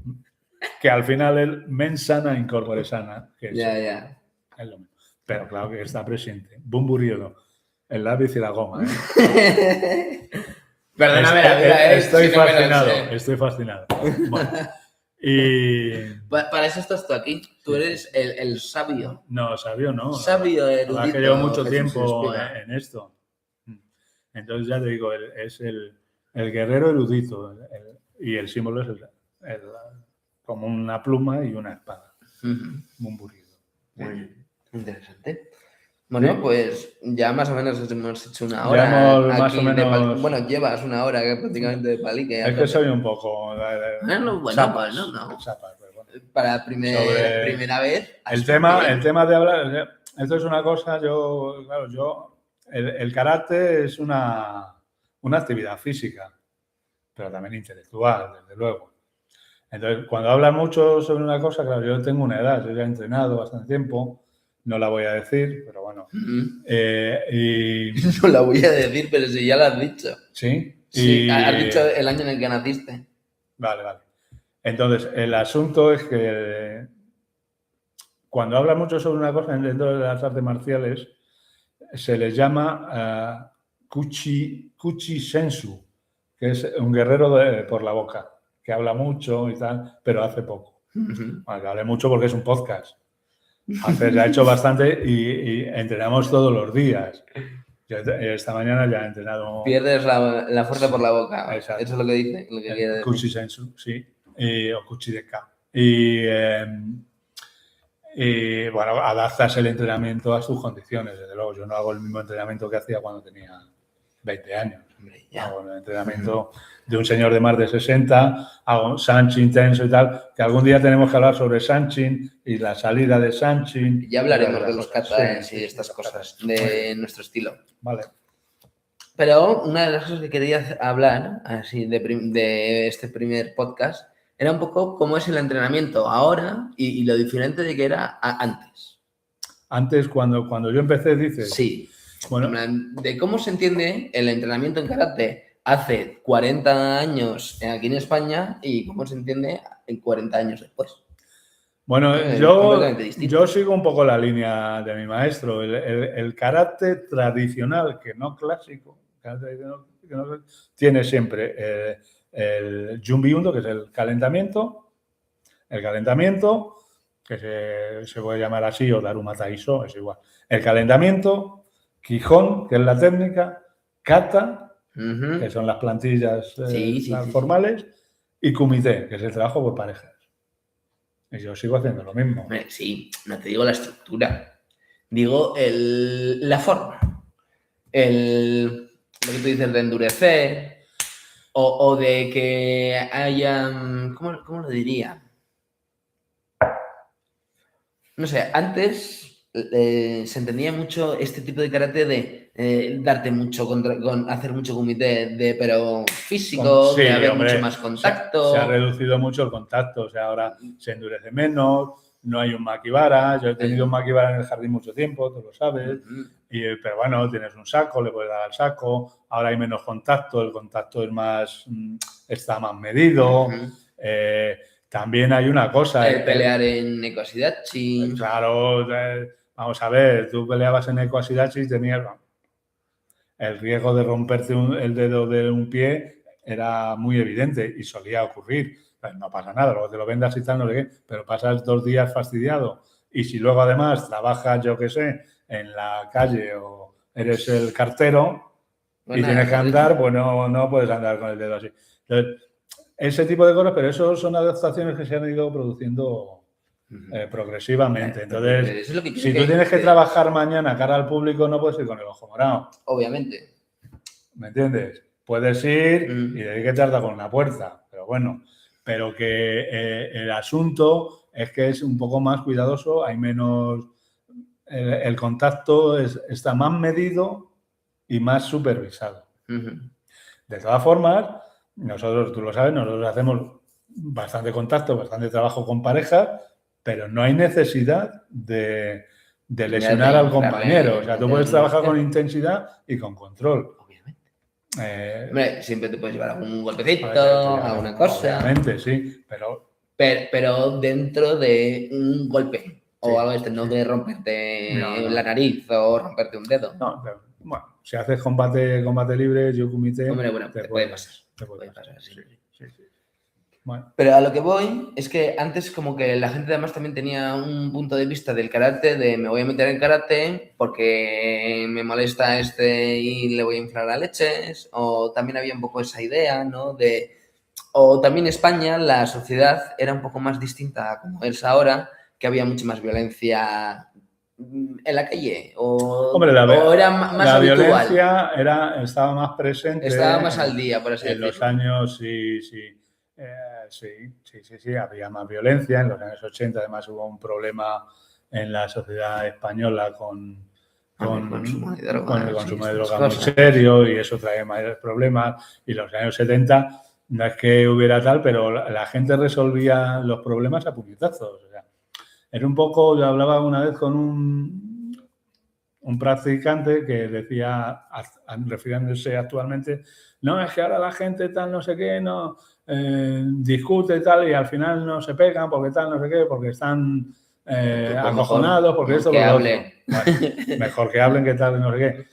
que al final es mens sana in corpore sana, que es lo mismo. Pero claro que está presente. Bunburyo-do, el lápiz y la goma. Perdóname, estoy fascinado. Bueno, y... Para eso estás tú aquí. Tú eres el sabio. No, sabio no. Sabio erudito. La que llevo mucho tiempo en esto. Entonces ya te digo, es el guerrero erudito y el símbolo es como una pluma y una espada. Bunburyo. Muy interesante. Bueno, pues ya más o menos hemos hecho una hora. Más o menos... Bueno, llevas una hora prácticamente de palique. Es que soy un poco... Chapas, no. Para primera vez. El tema de hablar... Esto es una cosa, el karate es una actividad física, pero también intelectual, desde luego. Entonces, cuando hablas mucho sobre una cosa, claro, yo tengo una edad, yo ya he entrenado bastante tiempo. No la voy a decir, pero bueno. No la voy a decir, pero si ya la has dicho. ¿Sí? Sí, has dicho el año en el que naciste. Vale. Entonces, el asunto es que cuando hablas mucho sobre una cosa dentro de las artes marciales, se les llama Kuchi Sensu, que es un guerrero por la boca, que habla mucho y tal, pero hace poco. Bueno, que hable mucho porque es un podcast. Ya he hecho bastante y entrenamos todos los días. Yo esta mañana ya he entrenado... Pierdes la fuerza por la boca. Exacto. Eso es lo que dice. Lo que quiere decir. Kuchi Sensu, sí. O Kuchi Deka. Y bueno, adaptas el entrenamiento a sus condiciones. Desde luego, yo no hago el mismo entrenamiento que hacía cuando tenía 20 años. Hombre, ya. Hago el entrenamiento de un señor de más de 60, hago Sanchin intenso y tal, que algún día tenemos que hablar sobre Sanchin y la salida de Sanchin. Ya hablaremos de los katas y estas cosas, de nuestro estilo. Vale. Pero una de las cosas que quería hablar, así de este primer podcast, era un poco cómo es el entrenamiento ahora y lo diferente de que era antes. Antes, cuando yo empecé, dices... Sí. Bueno, de cómo se entiende el entrenamiento en karate hace 40 años aquí en España y cómo se entiende en 40 años después. Bueno, yo sigo un poco la línea de mi maestro. El karate tradicional, que no clásico, tiene siempre el Junbi-Undo, que es el calentamiento, que se puede llamar así, o Daruma Taiso, es igual. El calentamiento, Quijón, que es la técnica, Kata, que son las plantillas Sí. formales, y kumite, que es el trabajo por parejas. Y yo sigo haciendo lo mismo. Hombre, sí, no te digo la estructura. Digo la forma. Lo que tú dices de endurecer o de que haya... ¿Cómo lo diría? No sé, antes se entendía mucho este tipo de karate de darte mucho, hacer mucho kumite, pero físico, Sí, de haber hombre, mucho más contacto. Se ha reducido mucho el contacto, o sea, ahora se endurece menos, no hay un makibara. Yo he tenido un makibara en el jardín mucho tiempo, tú lo sabes, pero bueno, tienes un saco, le puedes dar al saco, ahora hay menos contacto, el contacto es más, está más medido. También hay una cosa. El pelear en Ekuashidachi. Claro, vamos a ver, tú peleabas en Ekuashidachi y tenías el riesgo de romperte el dedo de un pie era muy evidente y solía ocurrir. Pues no pasa nada, luego te lo vendas y tal, no sé qué, pero pasas 2 días fastidiado. Y si luego además trabajas, yo qué sé, en la calle o eres el cartero y tienes que andar, pues no puedes andar con el dedo así. Entonces, ese tipo de cosas, pero eso son adaptaciones que se han ido produciendo progresivamente. Entonces, si tú tienes que trabajar mañana cara al público, no puedes ir con el ojo morado. Obviamente. ¿Me entiendes? Puedes ir y de ahí que tarda con una puerta, pero bueno. Pero que el asunto es que es un poco más cuidadoso, hay menos... el contacto está más medido y más supervisado. De todas formas, nosotros, tú lo sabes, nosotros hacemos bastante contacto, bastante trabajo con parejas, pero no hay necesidad de lesionar al compañero. O sea, tú puedes trabajar con intensidad y con control. Hombre, siempre te puedes llevar algún golpecito, alguna cosa. Obviamente, sí, pero dentro de un golpe o algo no de romperte la nariz o romperte un dedo. No, pero, bueno, si haces combate libre, yo kumite... Hombre, bueno, te puede pasar. Te puede pasar, sí. Bueno. Pero a lo que voy es que antes como que la gente además también tenía un punto de vista del karate de me voy a meter en karate porque me molesta y le voy a inflar a leches, o también había un poco esa idea, ¿no? O también España, la sociedad era un poco más distinta a como es ahora, que había mucha más violencia en la calle, Hombre, o era más la habitual. Violencia estaba más presente. Estaba más al día, por así decirlo. En los años, sí, había más violencia. En los años 80 además hubo un problema en la sociedad española con el consumo de droga muy serio, y eso trae mayores problemas. Y los años 70 no es que hubiera tal, pero la gente resolvía los problemas a puñetazos. O sea, era un poco, yo hablaba una vez con un practicante que decía, refiriéndose actualmente, no, es que ahora la gente tal no sé qué, no discute tal y al final no se pegan porque tal no sé qué, porque están acojonados, porque esto, porque lo otro. Bueno, mejor que hablen que tal no sé qué.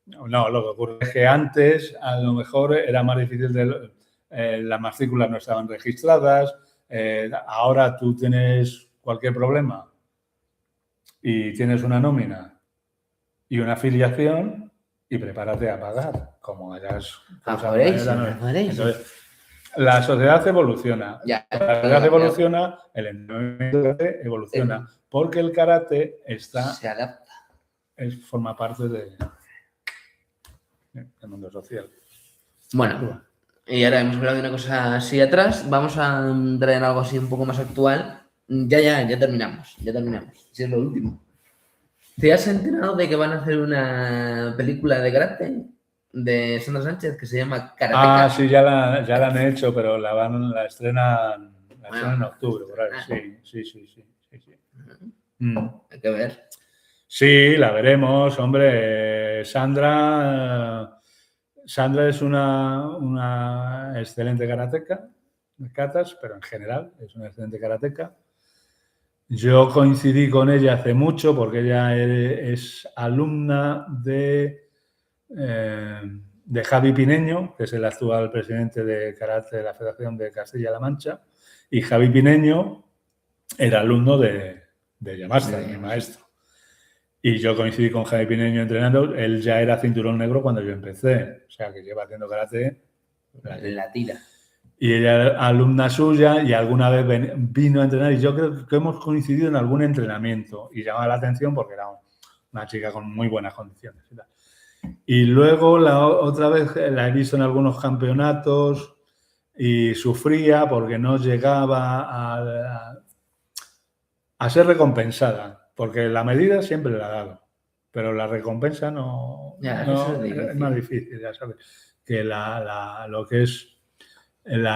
No, lo que ocurre es que antes a lo mejor era más difícil, las matrículas no estaban registradas, ahora tú tienes cualquier problema y tienes una nómina y una afiliación y prepárate a pagar, como hayas... Entonces, la sociedad evoluciona. La sociedad evoluciona, el entrenamiento evoluciona, porque el karate se adapta. Forma parte del mundo social. Bueno, y ahora hemos hablado de una cosa así atrás, vamos a entrar en algo así un poco más actual. Ya terminamos. Si es lo último. ¿Te has enterado de que van a hacer una película de karate de Sandra Sánchez que se llama Karateka? Sí, ya la han hecho, pero la estrenan en octubre, por ahí. Sí. Hay que ver. Sí, la veremos, hombre. Sandra es una excelente karateka, katas, pero en general es una excelente karateka. Yo coincidí con ella hace mucho porque ella es alumna de Javi Pineño, que es el actual presidente de karate de la Federación de Castilla-La Mancha, y Javi Pineño era alumno de Yamasta, de mi maestro. Y yo coincidí con Javi Pineño entrenando. Él ya era cinturón negro cuando yo empecé. O sea, que lleva haciendo karate. La tira. Y ella era alumna suya y alguna vez vino a entrenar. Y yo creo que hemos coincidido en algún entrenamiento. Y llamaba la atención porque era una chica con muy buenas condiciones. Y luego la otra vez la he visto en algunos campeonatos y sufría porque no llegaba a ser recompensada, porque la medida siempre la ha dado, pero la recompensa no, Ya, no eso es más difícil, ya sabes, que lo que es el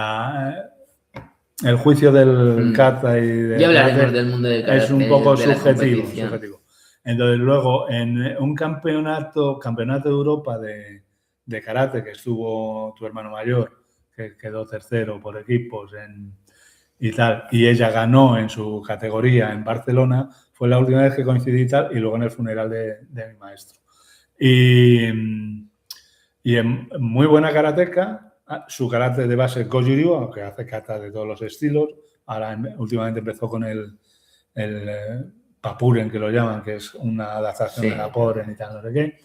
juicio del kata y del ya hablaremos karate del mundo del karate, es un poco de la subjetivo. competición. Entonces luego en un campeonato de Europa de karate que estuvo tu hermano mayor, que quedó tercero por equipos y tal, y ella ganó en su categoría en Barcelona, fue la última vez que coincidí y tal, y luego en el funeral de mi maestro. Y en muy buena karateca, su karate de base es Goju-Ryu, aunque hace kata de todos los estilos. Ahora últimamente empezó con el Papuren, que lo llaman, que es una adaptación de Naporen y tal, no sé qué.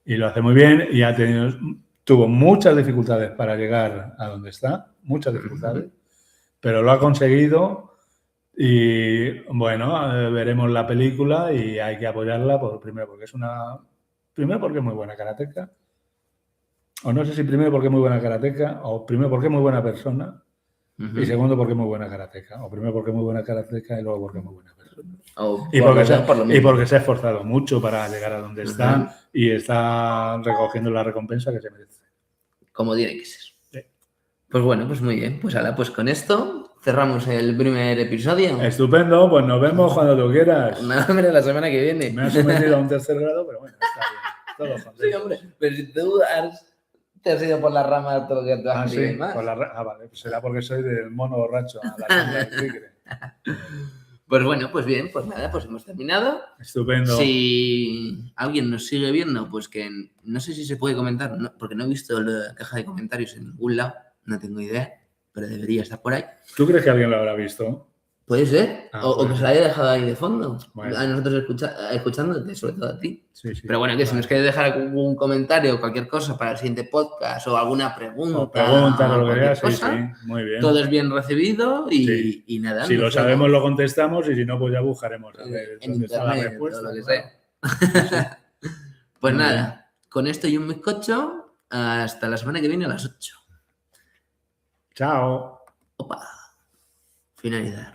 Y lo hace muy bien y tuvo muchas dificultades para llegar a donde está, muchas dificultades, pero lo ha conseguido y bueno, veremos la película y hay que apoyarla primero porque es muy buena karateca, o no sé si primero porque es muy buena karateca, o primero porque es muy buena persona, y segundo porque es muy buena karateca, o primero porque es muy buena karateca y luego porque es muy buena persona. Y porque se ha esforzado mucho para llegar a donde está y está recogiendo la recompensa que se merece. Como tiene que ser. Sí. Pues bueno, pues muy bien. Pues ahora, pues con esto cerramos el primer episodio. Estupendo, pues nos vemos cuando tú quieras. No, hombre, la semana que viene. Me has sometido a un tercer grado, pero bueno, está bien. Todos contentos. Sí, hombre, pero si tú te has ido por la rama todo lo que tú has sí, más. Vale, pues será porque soy del mono borracho a la sombra del tigre. Pues bueno, pues bien, pues nada, pues hemos terminado. Estupendo. Si alguien nos sigue viendo, pues que no sé si se puede comentar, porque no he visto la caja de comentarios en ningún lado, no tengo idea, pero debería estar por ahí. ¿Tú crees que alguien lo habrá visto? Puede ser, o que se la haya dejado ahí de fondo, bueno. a nosotros escuchándote, sobre todo a ti. Sí, pero bueno, que si nos queréis dejar algún comentario o cualquier cosa para el siguiente podcast o alguna pregunta o lo que sea, sí, muy bien. Todo es bien recibido y nada. Si lo sabemos lo contestamos y si no, pues ya buscaremos a ver en dónde internet, está la respuesta. Lo que sea. Pues muy nada, bien. Con esto y un bizcocho, hasta la semana que viene a las 8. Chao. Opa. Finalidad.